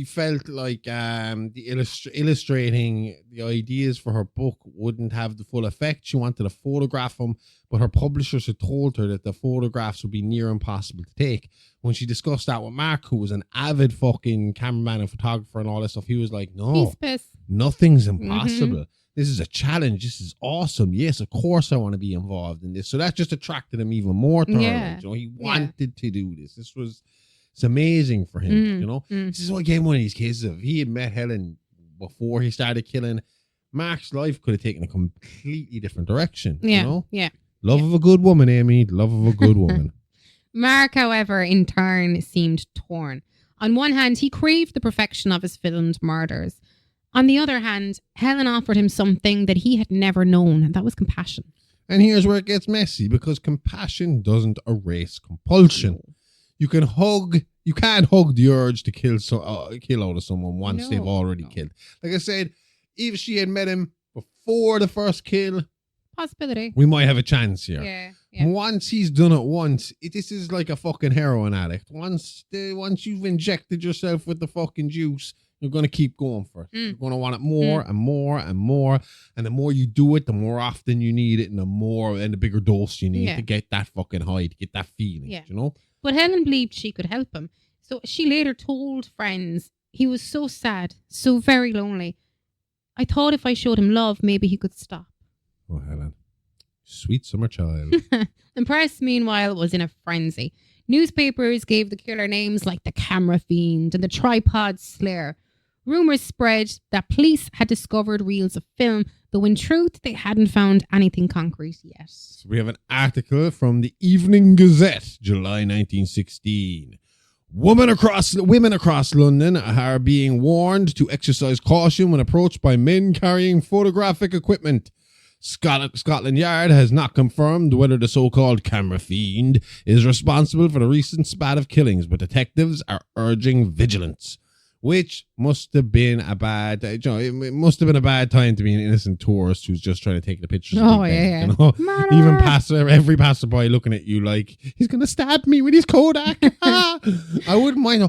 felt like illustrating the ideas for her book wouldn't have the full effect. She wanted to photograph them, but her publishers had told her that the photographs would be near impossible to take. When she discussed that with Mark, who was an avid fucking cameraman and photographer and all that stuff, he was like, no, nothing's impossible. This is a challenge. This is awesome. Yes, of course I want to be involved in this. So that just attracted him even more to her. You know, he wanted to do this. It's amazing for him, you know. This is what gave him one of these cases of he had met Helen before he started killing. Mark's life could have taken a completely different direction, you know? Yeah. Love of a good woman, Amy. Love of a good woman. Mark, however, in turn seemed torn. On one hand, he craved the perfection of his filmed murders. On the other hand, Helen offered him something that he had never known, and that was compassion. And here's where it gets messy, because compassion doesn't erase compulsion. You can't hug the urge to kill out of someone once they've already killed. Like I said, even if she had met him before the first kill, possibility, we might have a chance here. Yeah. Once he's done it once, this is like a fucking heroin addict. Once you've injected yourself with the fucking juice, you're going to keep going for it. You're going to want it more and more and more. And the more you do it, the more often you need it, and the bigger dose you need to get that fucking high, to get that feeling, you know? But Helen believed she could help him. So she later told friends, he was so sad, so very lonely. I thought if I showed him love, maybe he could stop. Oh, Helen. Sweet summer child. The press, meanwhile, was in a frenzy. Newspapers gave the killer names like the Camera Fiend and the Tripod Slayer. Rumours spread that police had discovered reels of film, though in truth they hadn't found anything concrete yet. So we have an article from the Evening Gazette, July 1916. Women across London are being warned to exercise caution when approached by men carrying photographic equipment. Scotland Yard has not confirmed whether the so-called Camera Fiend is responsible for the recent spat of killings, but detectives are urging vigilance. Which must have been a bad, it must have been a bad time to be an innocent tourist who's just trying to take the pictures. Oh, yeah. You know? Even every passerby looking at you like, he's going to stab me with his Kodak. I wouldn't mind.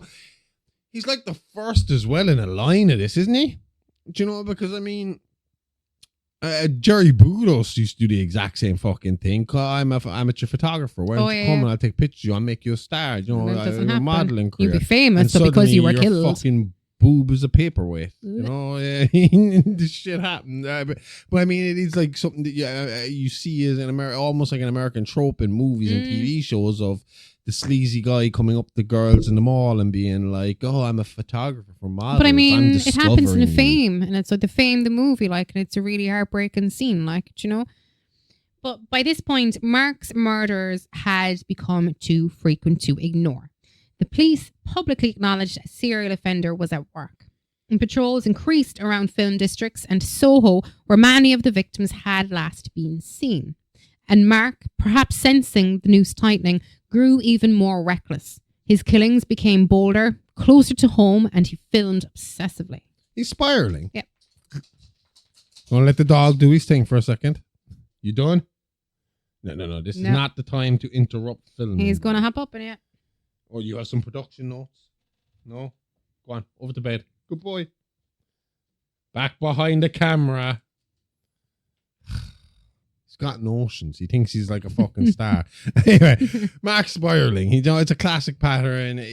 He's like the first as well in a line of this, isn't he? Do you know? Because, I mean, Jerry Budos used to do the exact same fucking thing. I'm an amateur photographer. Why don't you come and I'll take pictures of you? I'll make you a star. You know, a modeling career. You'd be famous because you were killed. Fucking boob is a paperweight. You know, this shit happened. But I mean, it is like something that you see as almost like an American trope in movies and TV shows of the sleazy guy coming up to girls in the mall and being like, "Oh, I'm a photographer for models." But I mean, it happens in Fame, and it's like the Fame, the movie, like, and it's a really heartbreaking scene, like, you know. But by this point, Mark's murders had become too frequent to ignore. The police publicly acknowledged a serial offender was at work, and patrols increased around film districts and Soho, where many of the victims had last been seen. And Mark, perhaps sensing the noose tightening, grew even more reckless. His killings became bolder, closer to home, and he filmed obsessively. He's spiraling. Yeah. Want to let the dog do his thing for a second? You done? No. This is not the time to interrupt filming. He's going to hop up in it. Or you have some production notes? No? Go on, over to bed. Good boy. Back behind the camera. Got notions. He thinks he's like a fucking star. Anyway, Mark's spiraling. It's a classic pattern.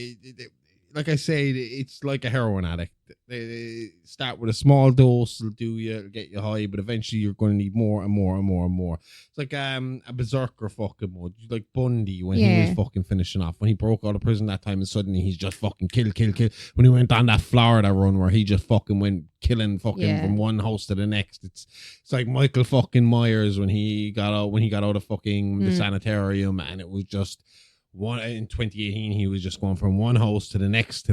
Like I say, it's like a heroin addict. They start with a small dose, it'll get you high, but eventually you're going to need more and more and more and more. It's like a berserker fucking mode, like Bundy when he was fucking finishing off. When he broke out of prison that time and suddenly he's just fucking kill. When he went on that Florida run where he just fucking went killing fucking from one house to the next. It's like Michael fucking Myers when he got out of fucking the sanitarium, and it was just in 2018 he was just going from one house to the next,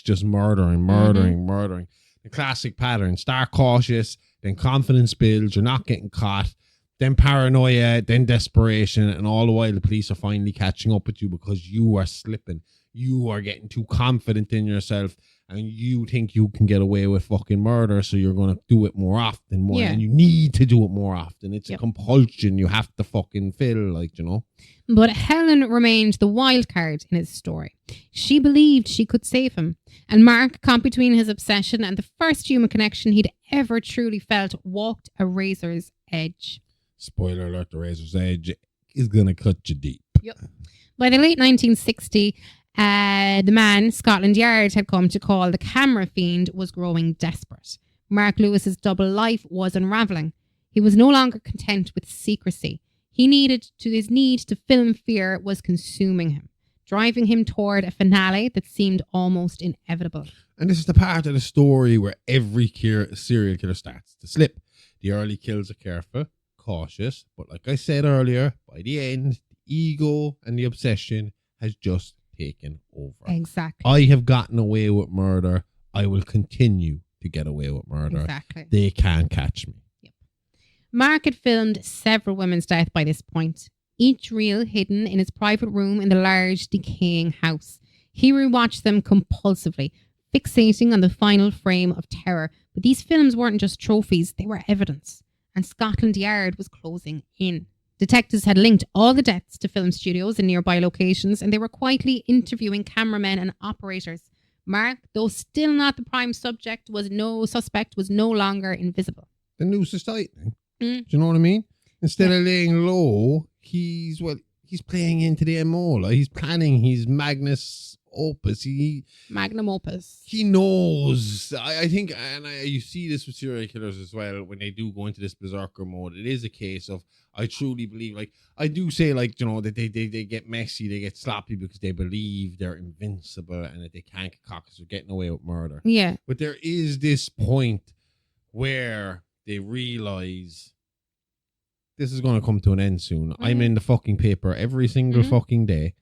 just murdering. The classic pattern. Start cautious, then confidence builds, you're not getting caught, then paranoia, then desperation, and all the while the police are finally catching up with you because you are slipping. You are getting too confident in yourself and you think you can get away with fucking murder, so you're going to do it more often, and you need to do it more often. It's a compulsion you have to fucking fill, like, you know. But Helen remained the wild card in his story. She believed she could save him. And Mark, caught between his obsession and the first human connection he'd ever truly felt, walked a razor's edge. Spoiler alert, the razor's edge is going to cut you deep. Yep. By the late 1960s, the man Scotland Yard had come to call the Camera Fiend was growing desperate. Mark Lewis's double life was unravelling. He was no longer content with secrecy. His need to film fear was consuming him, driving him toward a finale that seemed almost inevitable. And this is the part of the story where every serial killer starts to slip. The early kills are careful, cautious, but like I said earlier, by the end, the ego and the obsession has just taken over. Exactly. I have gotten away with murder. I will continue to get away with murder. Exactly. They can't catch me. Yep. Mark had filmed several women's death by this point, each reel hidden in his private room in the large, decaying house. He rewatched them compulsively, fixating on the final frame of terror. But these films weren't just trophies, they were evidence. And Scotland Yard was closing in. Detectives had linked all the deaths to film studios in nearby locations, and they were quietly interviewing cameramen and operators. Mark, though still not the prime suspect, was no longer invisible. The noose is tightening. Do you know what I mean? Instead of laying low, he's playing into the MO. Like, he's planning his Magnus opus. Magnum opus. He knows. I think, and you see this with serial killers as well, when they do go into this berserker mode. It is a case of, I truly believe, like, I do say, like, you know, that they get messy, they get sloppy because they believe they're invincible and that they can't get caught because they're getting away with murder. Yeah. But there is this point where they realize this is going to come to an end soon. Mm-hmm. I'm in the fucking paper every single fucking day.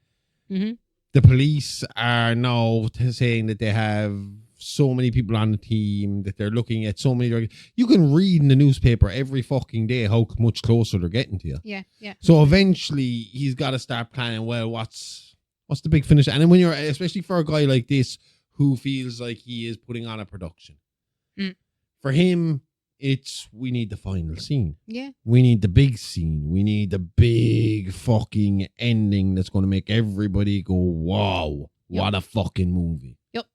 Mm-hmm. The police are now saying that they have so many people on the team, that they're looking at so many. You can read in the newspaper every fucking day how much closer they're getting to you. Yeah, yeah. So eventually he's got to start planning, well, what's the big finish? And then when you're, especially for a guy like this who feels like he is putting on a production, for him, it's, we need the final scene. Yeah. We need the big scene. We need the big fucking ending that's going to make everybody go, wow, what a fucking movie. Yep.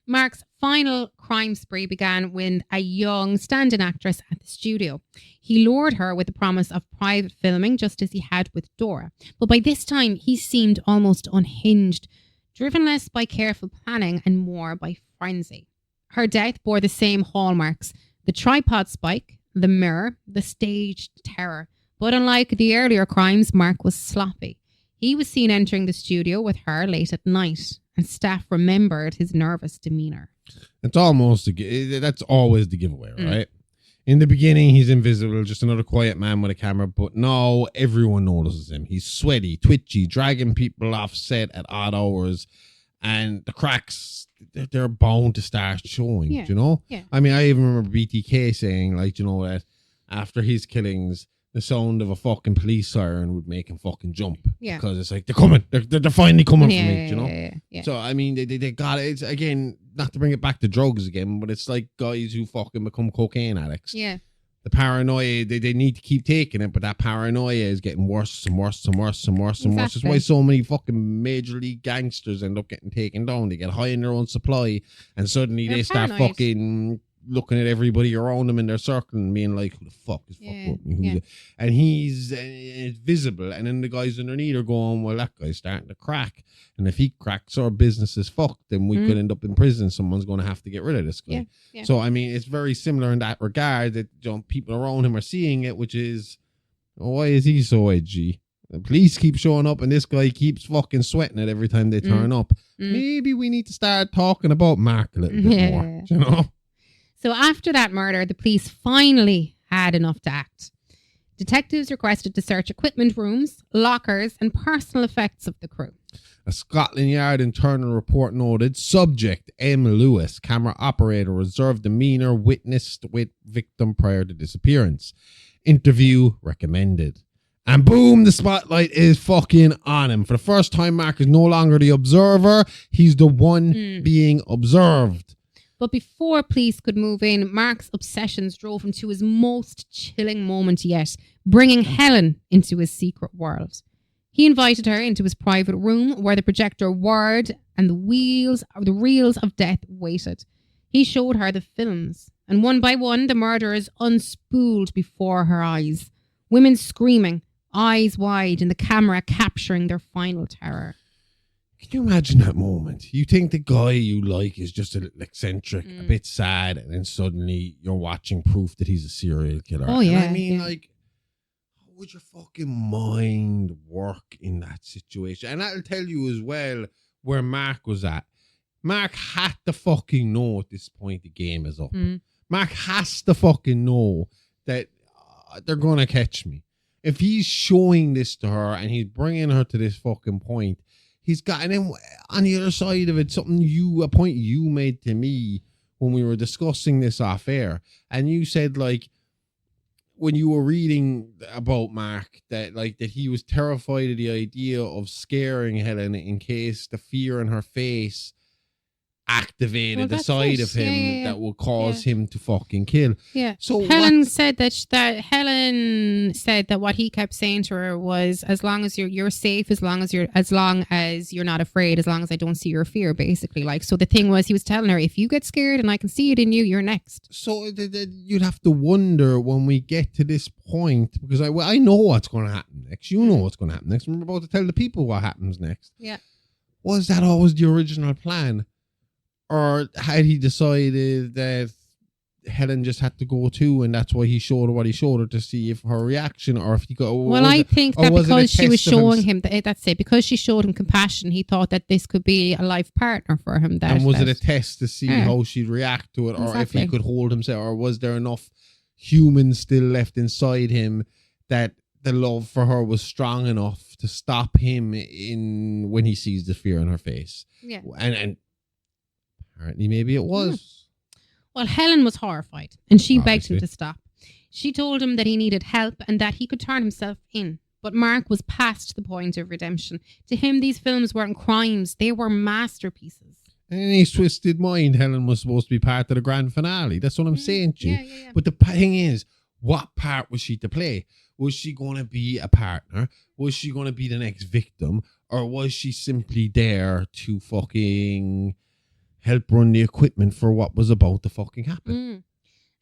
Mark's final crime spree began with a young stand-in actress at the studio. He lured her with the promise of private filming, just as he had with Dora. But by this time, he seemed almost unhinged, driven less by careful planning and more by frenzy. Her death bore the same hallmarks: the tripod spike, the mirror, the staged terror. But unlike the earlier crimes, Mark was sloppy. He was seen entering the studio with her late at night, and staff remembered his nervous demeanour. It's almost, that's always the giveaway, right? In the beginning, he's invisible, just another quiet man with a camera, but now everyone notices him. He's sweaty, twitchy, dragging people off set at odd hours, and the cracks, they're bound to start showing, you know? Yeah. I mean, I even remember BTK saying, like, you know, that after his killings, the sound of a fucking police siren would make him fucking jump. Yeah. Because it's like, they're coming. They're finally coming for me, you know? Yeah. So, I mean, they got it. It's, again, not to bring it back to drugs again, but it's like guys who fucking become cocaine addicts. Yeah. The paranoia, they need to keep taking it, but that paranoia is getting worse and worse and worse and worse and worse. That's why so many fucking major league gangsters end up getting taken down. They get high in their own supply, and suddenly they start fucking looking at everybody around them in their circle and being like, who the fuck is fucking with me? And he's visible, and then the guys underneath are going, well, that guy's starting to crack. And if he cracks, our business is fucked, then we could end up in prison. Someone's going to have to get rid of this guy. Yeah. Yeah. So, I mean, it's very similar in that regard, that, you know, people around him are seeing it, which is, why is he so edgy? The police keep showing up and this guy keeps fucking sweating it every time they turn up. Maybe we need to start talking about Mark a little bit more, you know? So after that murder, the police finally had enough to act. Detectives requested to search equipment rooms, lockers, and personal effects of the crew. A Scotland Yard internal report noted, subject M. Lewis, camera operator, reserved demeanour, witnessed with victim prior to disappearance. Interview recommended. And boom, the spotlight is fucking on him. For the first time, Mark is no longer the observer. He's the one being observed. But before police could move in, Mark's obsessions drove him to his most chilling moment yet, bringing Helen into his secret world. He invited her into his private room where the projector whirred and the reels of death waited. He showed her the films, and one by one the murderers unspooled before her eyes. Women screaming, eyes wide, and the camera capturing their final terror. Can you imagine that moment? You think the guy you like is just a little eccentric, a bit sad, and then suddenly you're watching proof that he's a serial killer. Oh, yeah. And I mean, like, how would your fucking mind work in that situation? And that'll tell you as well where Mark was at. Mark had to fucking know at this point the game is up. Mark has to fucking know that they're going to catch me. If he's showing this to her and he's bringing her to this fucking point, he's got, and then on the other side of it, a point you made to me when we were discussing this off air, and you said, like, when you were reading about Mark, that he was terrified of the idea of scaring Helen in case the fear in her face activated the side of him that will cause him to fucking kill. Yeah. So Helen said that what he kept saying to her was, as long as you're safe, as long as you're not afraid, as long as I don't see your fear, basically. Like, so the thing was, he was telling her, if you get scared and I can see it in you, you're next. So you'd have to wonder when we get to this point, because I know what's going to happen next. You know what's going to happen next. We're about to tell the people what happens next. Yeah. was that always the original plan? Or had he decided that Helen just had to go too, and that's why he showed her what he showed her to see if her reaction, or if he got. Well, I think that because she was showing him that's it. Because she showed him compassion, he thought that this could be a life partner for him. And was it a test to see how she'd react to it, or if he could hold himself, or was there enough human still left inside him that the love for her was strong enough to stop him in when he sees the fear in her face? Yeah, and apparently maybe it was. Well, Helen was horrified, and she begged him to stop. She told him that he needed help and that he could turn himself in. But Mark was past the point of redemption. To him, these films weren't crimes. They were masterpieces. And in his twisted mind, Helen was supposed to be part of the grand finale. That's what I'm saying to you. Yeah. But the thing is, what part was she to play? Was she going to be a partner? Was she going to be the next victim? Or was she simply there to fucking help run the equipment for what was about to fucking happen?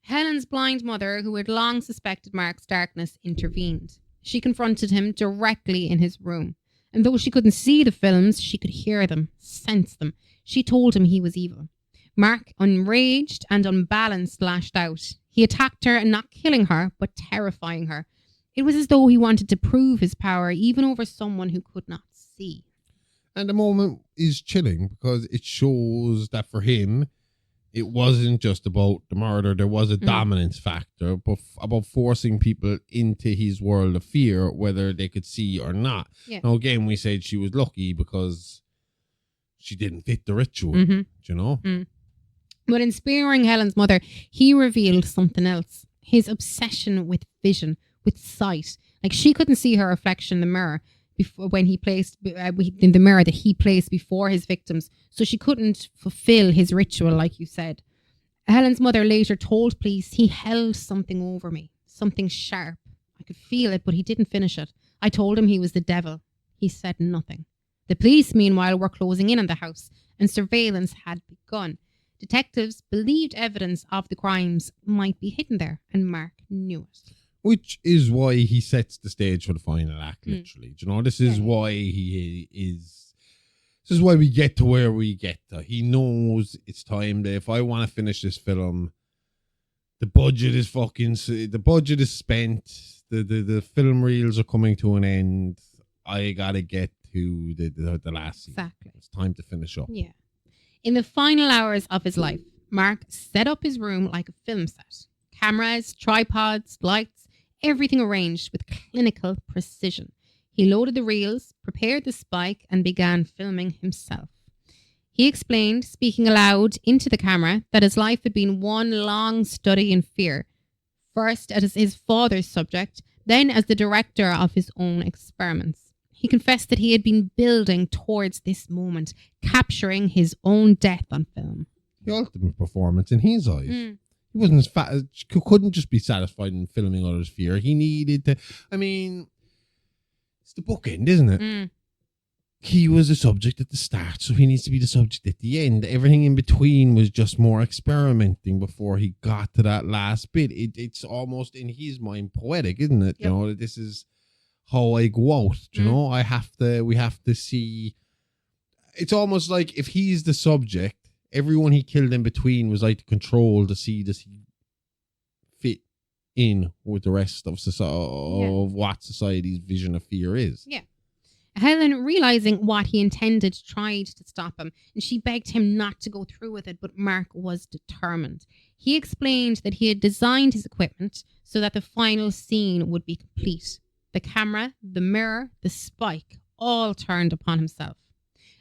Helen's blind mother, who had long suspected Mark's darkness, intervened. She confronted him directly in his room. And though she couldn't see the films, she could hear them, sense them. She told him he was evil. Mark, enraged and unbalanced, lashed out. He attacked her, and not killing her, but terrifying her. It was as though he wanted to prove his power, even over someone who could not see. And the moment is chilling because it shows that for him, it wasn't just about the murder. There was a dominance factor, but about forcing people into his world of fear, whether they could see or not. Yeah. Now, again, we said she was lucky because she didn't fit the ritual, you know? But in spearing Helen's mother, he revealed something else. His obsession with vision, with sight. Like, she couldn't see her reflection in the mirror before when he placed in the mirror that he placed before his victims, so she couldn't fulfill his ritual, like you said. Helen's mother later told police, he held something over me, something sharp. I could feel it, but he didn't finish it. I told him he was the devil. He said nothing. The police, meanwhile, were closing in on the house, and surveillance had begun. Detectives believed evidence of the crimes might be hidden there, and Mark knew it. Which is why he sets the stage for the final act, literally. Do you know, this is why he is... This is why we get to where we get to. He knows it's time that if I want to finish this film, the budget is spent. The film reels are coming to an end. I got to get to the last scene. Exactly. It's time to finish up. Yeah. In the final hours of his life, Mark set up his room like a film set. Cameras, tripods, lights, everything arranged with clinical precision. He loaded the reels, prepared the spike, and began filming himself. He explained, speaking aloud into the camera, that his life had been one long study in fear. First as his father's subject, then as the director of his own experiments. He confessed that he had been building towards this moment, capturing his own death on film. The ultimate performance in his eyes. He wasn't couldn't just be satisfied in filming others' fear. He needed to. I mean, it's the bookend, isn't it? He was the subject at the start, so he needs to be the subject at the end. Everything in between was just more experimenting before he got to that last bit. It's almost in his mind poetic, isn't it? Yep. You know, this is how I go out. You know, we have to see. It's almost like if he's the subject, everyone he killed in between was like to control to see does he fit in with the rest of society, of what society's vision of fear is. Yeah. Helen, realizing what he intended, tried to stop him, and she begged him not to go through with it, but Mark was determined. He explained that he had designed his equipment so that the final scene would be complete. The camera, the mirror, the spike, all turned upon himself.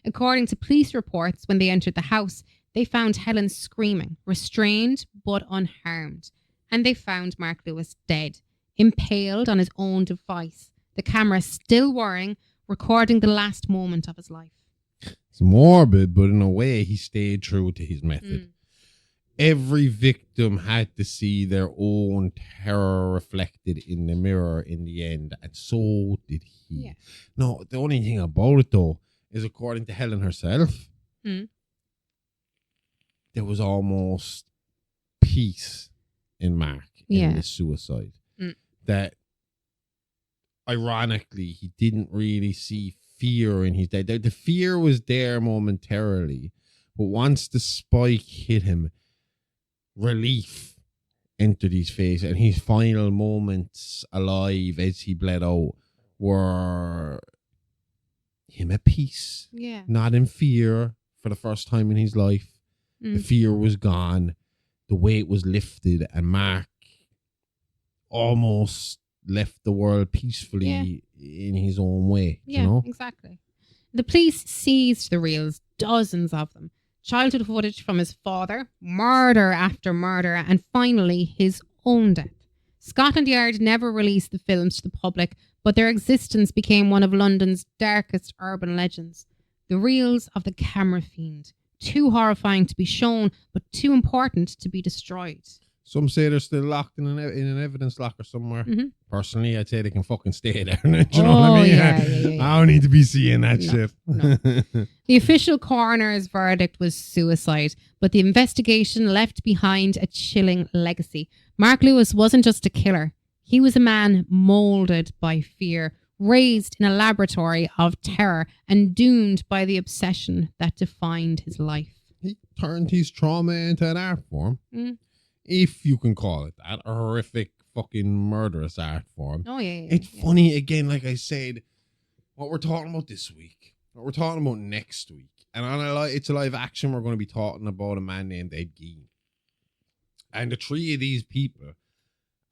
According to police reports, when they entered the house, they found Helen screaming, restrained but unharmed. And they found Mark Lewis dead, impaled on his own device, the camera still whirring, recording the last moment of his life. It's morbid, but in a way, he stayed true to his method. Every victim had to see their own terror reflected in the mirror in the end, and so did he. Yeah. No, the only thing about it, though, is according to Helen herself, there was almost peace in Mark in his suicide. That, ironically, he didn't really see fear in his day. The fear was there momentarily, but once the spike hit him, relief entered his face, and his final moments alive as he bled out were him at peace. Yeah. Not in fear for the first time in his life. The fear was gone. The weight was lifted, and Mark almost left the world peacefully in his own way. Yeah, you know? Exactly. The police seized the reels, dozens of them. Childhood footage from his father, murder after murder, and finally his own death. Scotland Yard never released the films to the public, but their existence became one of London's darkest urban legends. The reels of the camera fiend. Too horrifying to be shown, but too important to be destroyed. Some say they're still locked in an evidence locker somewhere. Mm-hmm. Personally, I'd say they can fucking stay there. Do you know what I mean? Yeah. I don't need to be seeing that shit. No. The official coroner's verdict was suicide, but the investigation left behind a chilling legacy. Mark Lewis wasn't just a killer. He was a man molded by fear, raised in a laboratory of terror, and doomed by the obsession that defined his life. He turned his trauma into an art form. If you can call it that, a horrific fucking murderous art form. Oh, yeah. It's funny, again, like I said, what we're talking about this week, what we're talking about next week, and it's a live action, we're going to be talking about a man named Ed Gein. And the three of these people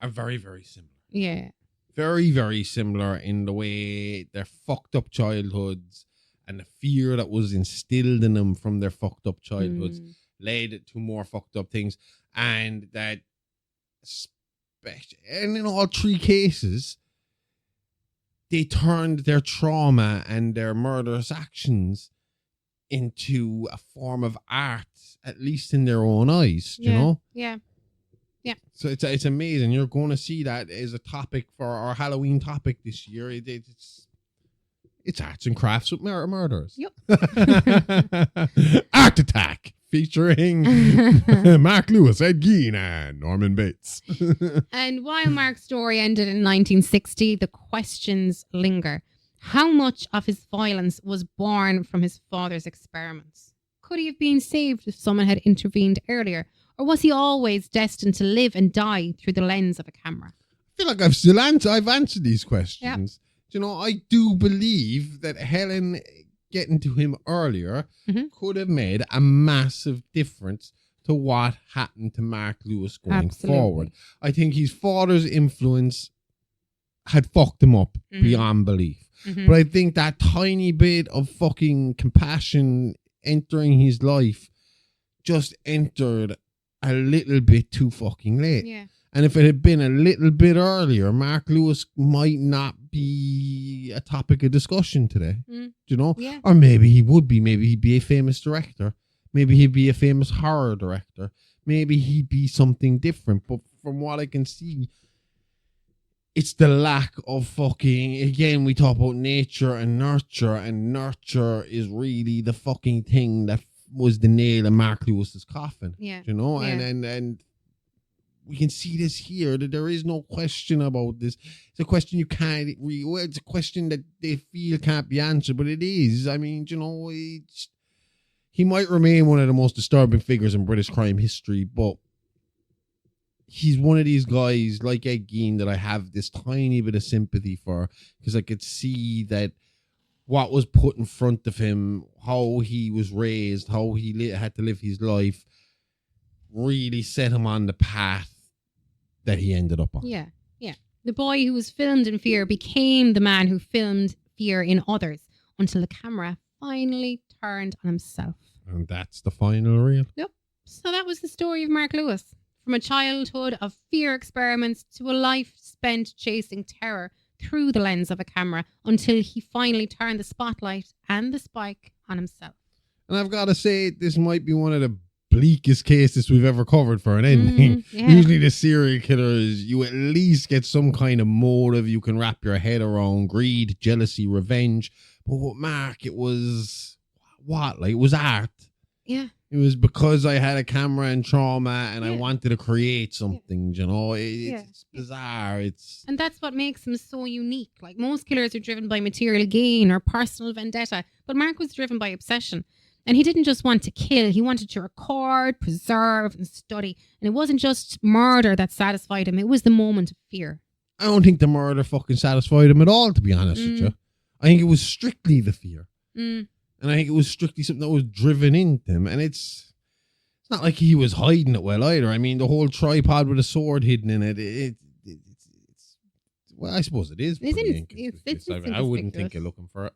are very, very similar. Yeah. Very, very similar in the way their fucked up childhoods and the fear that was instilled in them from their fucked up childhoods led to more fucked up things. And that, and in all three cases, they turned their trauma and their murderous actions into a form of art, at least in their own eyes, you know? Yeah. So it's amazing. You're going to see that as a topic for our Halloween topic this year. It's arts and crafts with murders. Yep. Art Attack, featuring Mark Lewis, Ed Gein, and Norman Bates. And while Mark's story ended in 1960, the questions linger. How much of his violence was born from his father's experiments? Could he have been saved if someone had intervened earlier? Or was he always destined to live and die through the lens of a camera? I feel like I've answered these questions. Yeah. You know, I do believe that Helen getting to him earlier could have made a massive difference to what happened to Mark Lewis going forward. I think his father's influence had fucked him up beyond belief. But I think that tiny bit of fucking compassion entering his life just entered a little bit too fucking late. Yeah. And if it had been a little bit earlier, Mark Lewis might not be a topic of discussion today. Do you know? Yeah. Or maybe he would be. Maybe he'd be a famous director. Maybe he'd be a famous horror director. Maybe he'd be something different. But from what I can see, it's the lack of fucking, again, we talk about nature, and nurture is really the fucking thing that was the nail in Mark Lewis's coffin. Yeah. You know? Yeah. And we can see this here, that there is no question about this. It's a question you can't it's a question that they feel can't be answered, but it is. I mean, you know, he might remain one of the most disturbing figures in British crime history, but he's one of these guys like Ed Gein that I have this tiny bit of sympathy for, because I could see that what was put in front of him, how he was raised, how he had to live his life, really set him on the path that he ended up on. Yeah. The boy who was filmed in fear became the man who filmed fear in others until the camera finally turned on himself. And that's the final reel. Yep. So that was the story of Mark Lewis. From a childhood of fear experiments to a life spent chasing terror through the lens of a camera until he finally turned the spotlight and the spike on himself. And I've got to say, this might be one of the bleakest cases we've ever covered for an ending. Yeah. Usually the serial killers, you at least get some kind of motive you can wrap your head around: greed, jealousy, revenge. But with Mark, it was what? Like, it was art. Yeah. It was because I had a camera and trauma and I wanted to create something, you know. It's bizarre. And that's what makes him so unique. Like most killers are driven by material gain or personal vendetta, but Mark was driven by obsession. And he didn't just want to kill, he wanted to record, preserve, and study. And it wasn't just murder that satisfied him, it was the moment of fear. I don't think the murder fucking satisfied him at all, to be honest with you. I think it was strictly the fear. And I think it was strictly something that was driven into him. And it's not like he was hiding it well either. I mean, the whole tripod with a sword hidden in it, it's well, I suppose it is. It's I wouldn't think you're looking for it.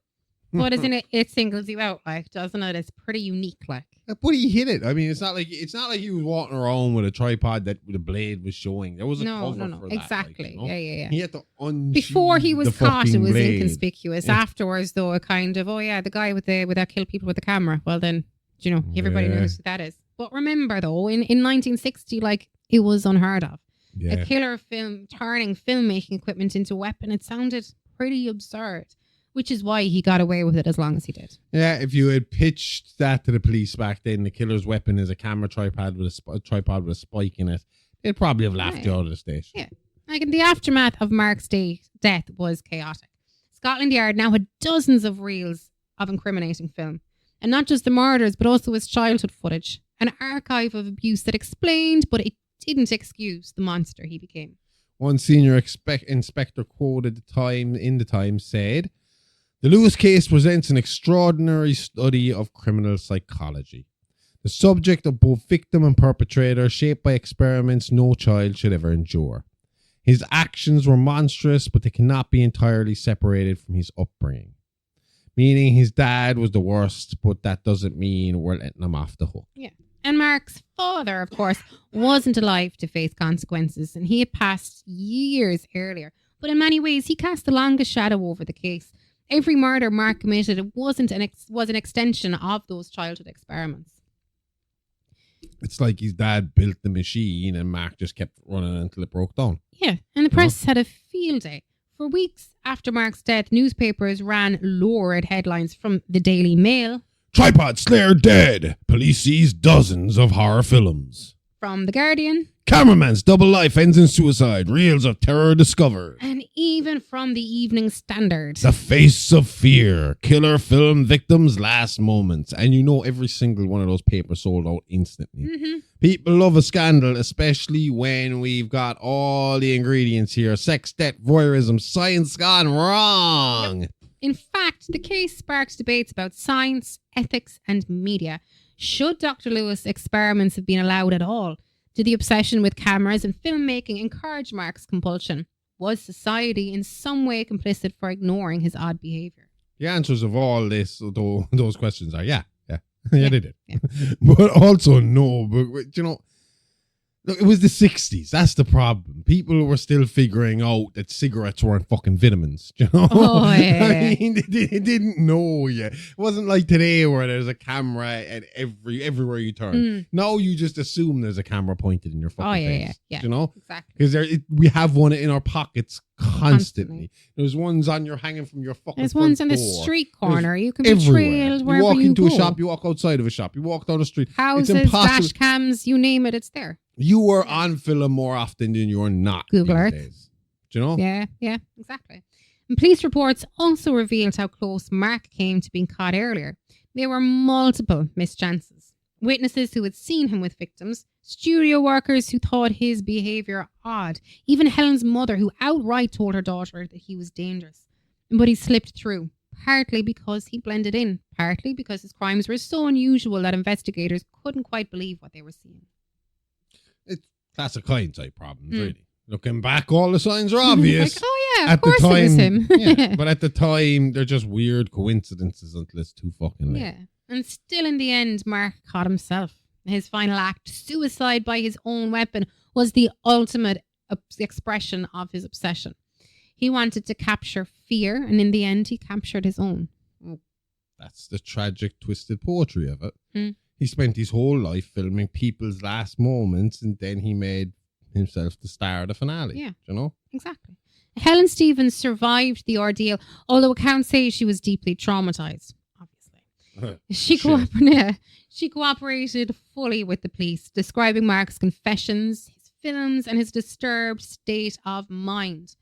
But isn't it? It singles you out, like, doesn't it? It's pretty unique, like. But he hit it. I mean, it's not like he was walking around with a tripod that the blade was showing. There was a cover for that. Exactly. Like, Yeah. He had to unsheathe before he was caught, it was blade. Inconspicuous. Yeah. Afterwards, though, a kind of, the guy with that kill people with the camera. Well, then, everybody knows who that is. But remember, though, in 1960, like, it was unheard of. Yeah. A killer turning filmmaking equipment into a weapon. It sounded pretty absurd. Which is why he got away with it as long as he did. Yeah, if you had pitched that to the police back then, the killer's weapon is a camera tripod with a spike in it, they'd probably have laughed you out of the station. Yeah. Like, in the aftermath of Mark's death was chaotic. Scotland Yard now had dozens of reels of incriminating film. And not just the murders, but also his childhood footage. An archive of abuse that explained, but it didn't excuse the monster he became. One senior inspector quoted in the Times said, "The Lewis case presents an extraordinary study of criminal psychology. The subject of both victim and perpetrator, shaped by experiments no child should ever endure. His actions were monstrous, but they cannot be entirely separated from his upbringing. Meaning his dad was the worst, but that doesn't mean we're letting him off the hook." Yeah. And Mark's father, of course, wasn't alive to face consequences, and he had passed years earlier. But in many ways, he cast the longest shadow over the case. Every murder Mark committed was an extension of those childhood experiments. It's like his dad built the machine and Mark just kept running until it broke down. Yeah, and the press had a field day. For weeks after Mark's death, newspapers ran lurid headlines from the Daily Mail. "Tripod Slayer dead. Police sees dozens of horror films." From The Guardian. "Cameraman's double life ends in suicide. Reels of terror discovered." And even from the Evening Standard. "The face of fear. Killer film victims' last moments." And every single one of those papers sold out instantly. Mm-hmm. People love a scandal, especially when we've got all the ingredients here. Sex, death, voyeurism, science gone wrong. Yep. In fact, the case sparked debates about science, ethics, and media. Should Dr. Lewis' experiments have been allowed at all? Did the obsession with cameras and filmmaking encourage Mark's compulsion? Was society in some way complicit for ignoring his odd behaviour? The answers of all this, those questions are yeah, they did. Yeah. But also no, but look, it was the 60s. That's the problem. People were still figuring out that cigarettes weren't fucking vitamins. Oh, yeah. I mean, they didn't know yet. It wasn't like today where there's a camera at everywhere you turn. Now you just assume there's a camera pointed in your fucking face. Yeah. Exactly. Because we have one in our pockets constantly. There's ones hanging from your fucking There's ones on the street corner. You can be trailed wherever you walk into go. a shop, you walk outside of a shop, you walk down the street. Houses, dash cams, you name it, it's there. You are on film more often than you are not. Google Earth. Days. Do you know? Yeah, exactly. And police reports also revealed how close Mark came to being caught earlier. There were multiple mischances. Witnesses who had seen him with victims, studio workers who thought his behaviour odd, even Helen's mother who outright told her daughter that he was dangerous. But he slipped through, partly because he blended in, partly because his crimes were so unusual that investigators couldn't quite believe what they were seeing. It's classic hindsight problems, really. Looking back, all the signs are obvious. Like, oh yeah, of course it was him. But at the time, they're just weird coincidences until it's too fucking late. Yeah. And still in the end, Mark caught himself. His final act, suicide by his own weapon, was the ultimate expression of his obsession. He wanted to capture fear, and in the end, he captured his own. That's the tragic, twisted poetry of it. He spent his whole life filming people's last moments, and then he made himself the star of the finale. Yeah, exactly. Helen Stevens survived the ordeal, although accounts say she was deeply traumatized. Obviously, She cooperated fully with the police, describing Mark's confessions, his films, and his disturbed state of mind.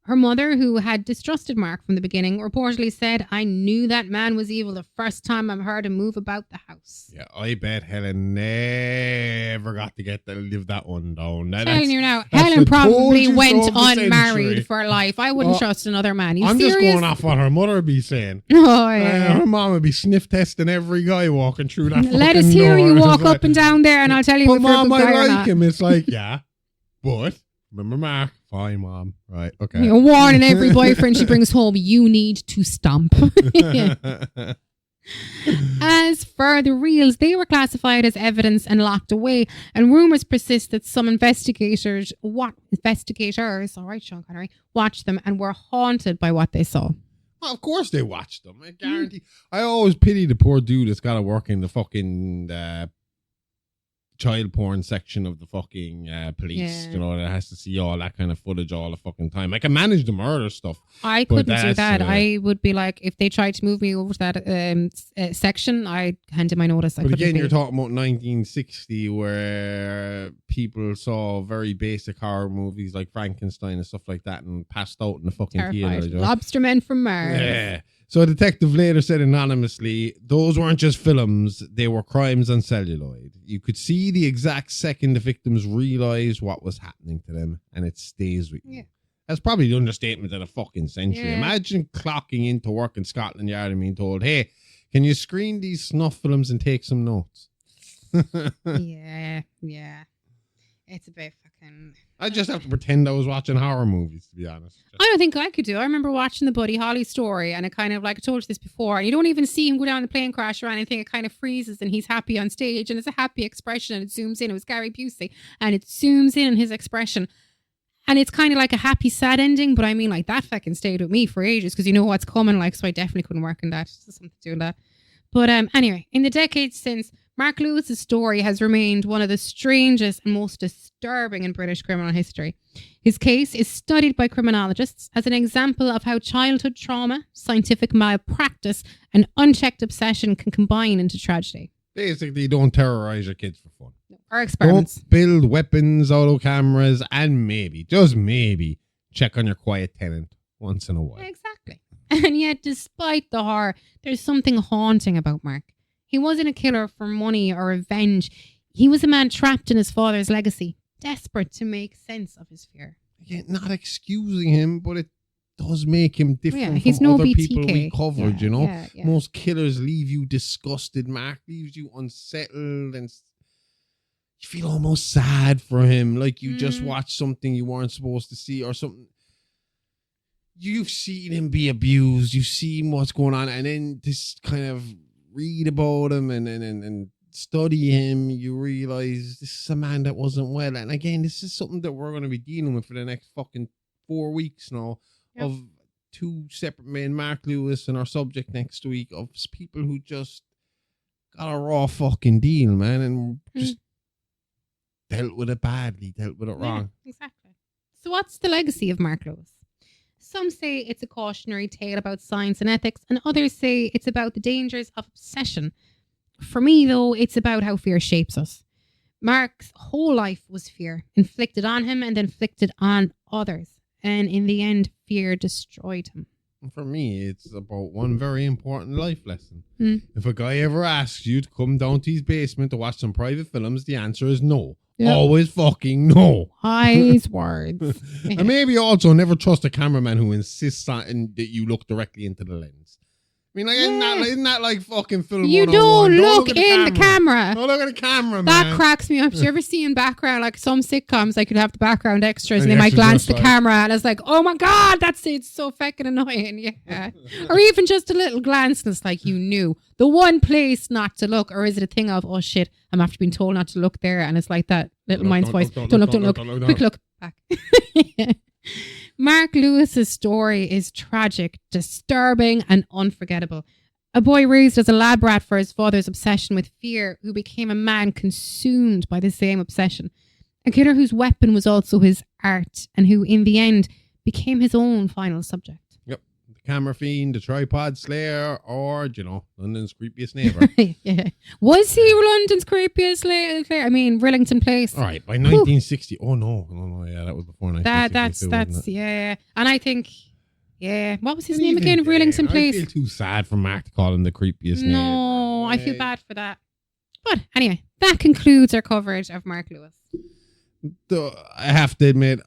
Her mother, who had distrusted Mark from the beginning, reportedly said, "I knew that man was evil the first time I heard him move about the house." Yeah, I bet Helen never got to live that one down. Telling you now, Helen probably went unmarried for life. I wouldn't trust another man. I'm just going off what her mother would be saying. Oh, yeah. Her mom would be sniff testing every guy walking through that Let us hear you walk up and down there and I'll tell you if you're a good guy or not. Him. It's like, yeah, but remember Mark? Fine, Mom. Right, okay. You're warning every boyfriend she brings home, you need to stomp. As for the reels, they were classified as evidence and locked away, and rumours persist that some investigators, all right, Sean Connery, watched them and were haunted by what they saw. Well, of course they watched them. I guarantee. I always pity the poor dude that's got to work in the fucking child porn section of the fucking police, you know, that has to see all that kind of footage all the fucking time. I can manage the murder stuff. I couldn't do that. I would be like, if they tried to move me over to that section, I'd hand in my notice. But again, you're talking about 1960 where people saw very basic horror movies like Frankenstein and stuff like that and passed out in the fucking theater. You know? Lobstermen from Mars. Yeah. So a detective later said anonymously, those weren't just films, they were crimes on celluloid. You could see the exact second the victims realised what was happening to them, and it stays with you. Yeah. That's probably the understatement of the fucking century. Yeah. Imagine clocking into work in Scotland Yard and being told, "Hey, can you screen these snuff films and take some notes?" Yeah. It's a bit fucking... I just have to pretend I was watching horror movies, to be honest. I don't think I could do. I remember watching the Buddy Holly story, and it kind of, like I told you this before, and you don't even see him go down the plane crash or anything. It kind of freezes and he's happy on stage and it's a happy expression and it zooms in. It was Gary Busey and it zooms in on his expression. And it's kind of like a happy, sad ending, but I mean, like, that fucking stayed with me for ages because you know what's coming, like, so I definitely couldn't work in that. Just something to do with that. But anyway, in the decades since, Mark Lewis's story has remained one of the strangest and most disturbing in British criminal history. His case is studied by criminologists as an example of how childhood trauma, scientific malpractice, and unchecked obsession can combine into tragedy. Basically, don't terrorize your kids for fun. Or experiments. Don't build weapons, auto cameras, and maybe, just maybe, check on your quiet tenant once in a while. Exactly. And yet, despite the horror, there's something haunting about Mark. He wasn't a killer for money or revenge. He was a man trapped in his father's legacy, desperate to make sense of his fear. Again, not excusing him, but it does make him different from other BTK. People we covered, you know? Yeah. Most killers leave you disgusted. Mark leaves you unsettled and you feel almost sad for him. Like you just watched something you weren't supposed to see or something. You've seen him be abused. You've seen what's going on. And then this kind of read about him and study him, you realize this is a man that wasn't well. And again, this is something that we're going to be dealing with for the next fucking 4 weeks now of two separate men, Mark Lewis and our subject next week, of people who just got a raw fucking deal, man, and just dealt with it badly, dealt with it wrong. Exactly. So what's the legacy of Mark Lewis? Some say it's a cautionary tale about science and ethics, and others say it's about the dangers of obsession. For me, though, it's about how fear shapes us. Mark's whole life was fear, inflicted on him and then inflicted on others. And in the end, fear destroyed him. For me, it's about one very important life lesson. If a guy ever asks you to come down to his basement to watch some private films, the answer is no. Yep. Always fucking no. Wise words. And maybe also never trust a cameraman who insists on that you look directly into the lens. I mean, like, isn't that like fucking film 101? You don't look in the camera. Don't look at the camera, man. That cracks me up. Do you ever see in background, like some sitcoms, like you'd have the background extras and they might glance the camera and it's like, oh my God, it's so fucking annoying. Yeah. Or even just a little glance and it's like, you knew the one place not to look. Or is it a thing of, oh shit, I'm after being told not to look there. And it's like that little mind's voice. Don't look. Quick look back. Yeah. Mark Lewis's story is tragic, disturbing, and unforgettable. A boy raised as a lab rat for his father's obsession with fear, who became a man consumed by the same obsession. A killer whose weapon was also his art, and who, in the end, became his own final subject. Yep. The Camera Fiend, the Tripod Slayer, or, London's creepiest neighbour. Yeah. Was he London's creepiest layer? I mean, Rillington Place. All right, by 1960. Oh, no. Yeah, that was before 1962. That's, yeah. And I think, what was his name again? Rillington Place. I feel too sad for Mark to call him the creepiest neighbour. No, I feel bad for that. But anyway, that concludes our coverage of Mark Lewis. I have to admit,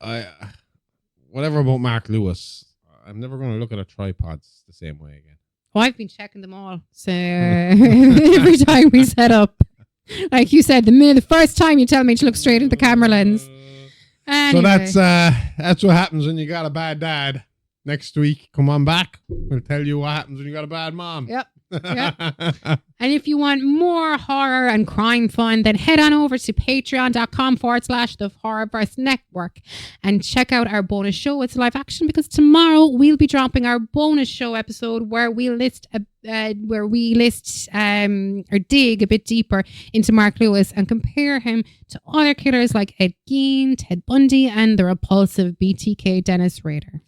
whatever about Mark Lewis, I'm never going to look at a tripods the same way again. Oh, I've been checking them all. So every time we set up, like you said, the first time you tell me to look straight into the camera lens. Anyway. So that's what happens when you got a bad dad. Next week, come on back. We'll tell you what happens when you got a bad mom. Yep. And if you want more horror and crime fun, then head on over to patreon.com/the Horrorverse Network and check out our bonus show. It's live action because tomorrow we'll be dropping our bonus show episode where we list or dig a bit deeper into Mark Lewis and compare him to other killers like Ed Gein, Ted Bundy, and the repulsive BTK Dennis Rader.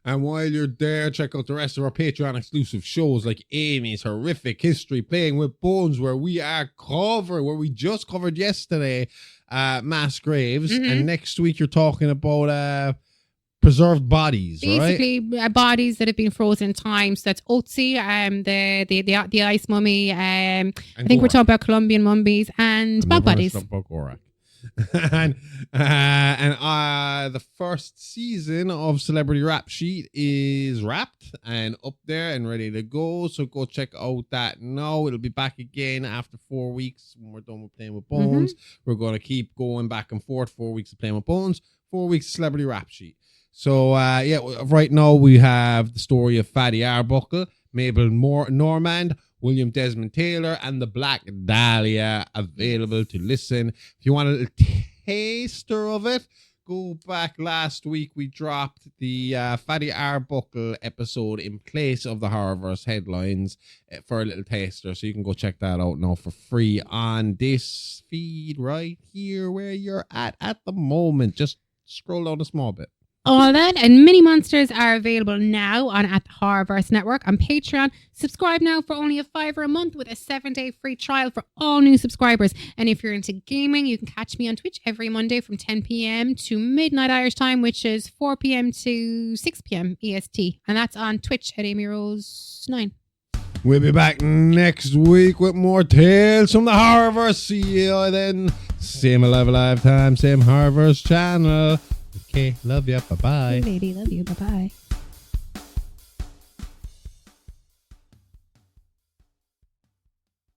And while you're there, check out the rest of our Patreon exclusive shows like Amy's Horrific History, Playing with Bones, where we just covered yesterday mass graves. Mm-hmm. And next week you're talking about preserved bodies, basically, right? Bodies that have been frozen in time. So that's Otzi, the ice mummy. I think we're talking about Colombian mummies and bog bodies. And the first season of Celebrity Rap Sheet is wrapped and up there and ready to go. So go check out that now. It'll be back again after 4 weeks when we're done with Playing with Bones. Mm-hmm. We're going to keep going back and forth. 4 weeks of Playing with Bones, 4 weeks of Celebrity Rap Sheet. So right now we have the story of Fatty Arbuckle, Mabel Normand, William Desmond Taylor, and the Black Dahlia available to listen. If you want a little taster of it, go back last week. We dropped the Fatty Arbuckle episode in place of the Horrorverse headlines for a little taster. So you can go check that out now for free on this feed right here where you're at the moment. Just scroll down a small bit. All that and mini monsters are available now at the Horrorverse Network on Patreon. Subscribe now for only $5 a month with a 7-day free trial for all new subscribers. And if you're into gaming, you can catch me on Twitch every Monday from 10 p.m. to midnight Irish time, which is 4 p.m. to 6 p.m. EST. And that's on Twitch at Amy Rose 9. We'll be back next week with more tales from the Horrorverse. See you then. Same Alive time, same Horrorverse channel. Okay, love you. Bye-bye. Hey, lady, love you. Bye-bye.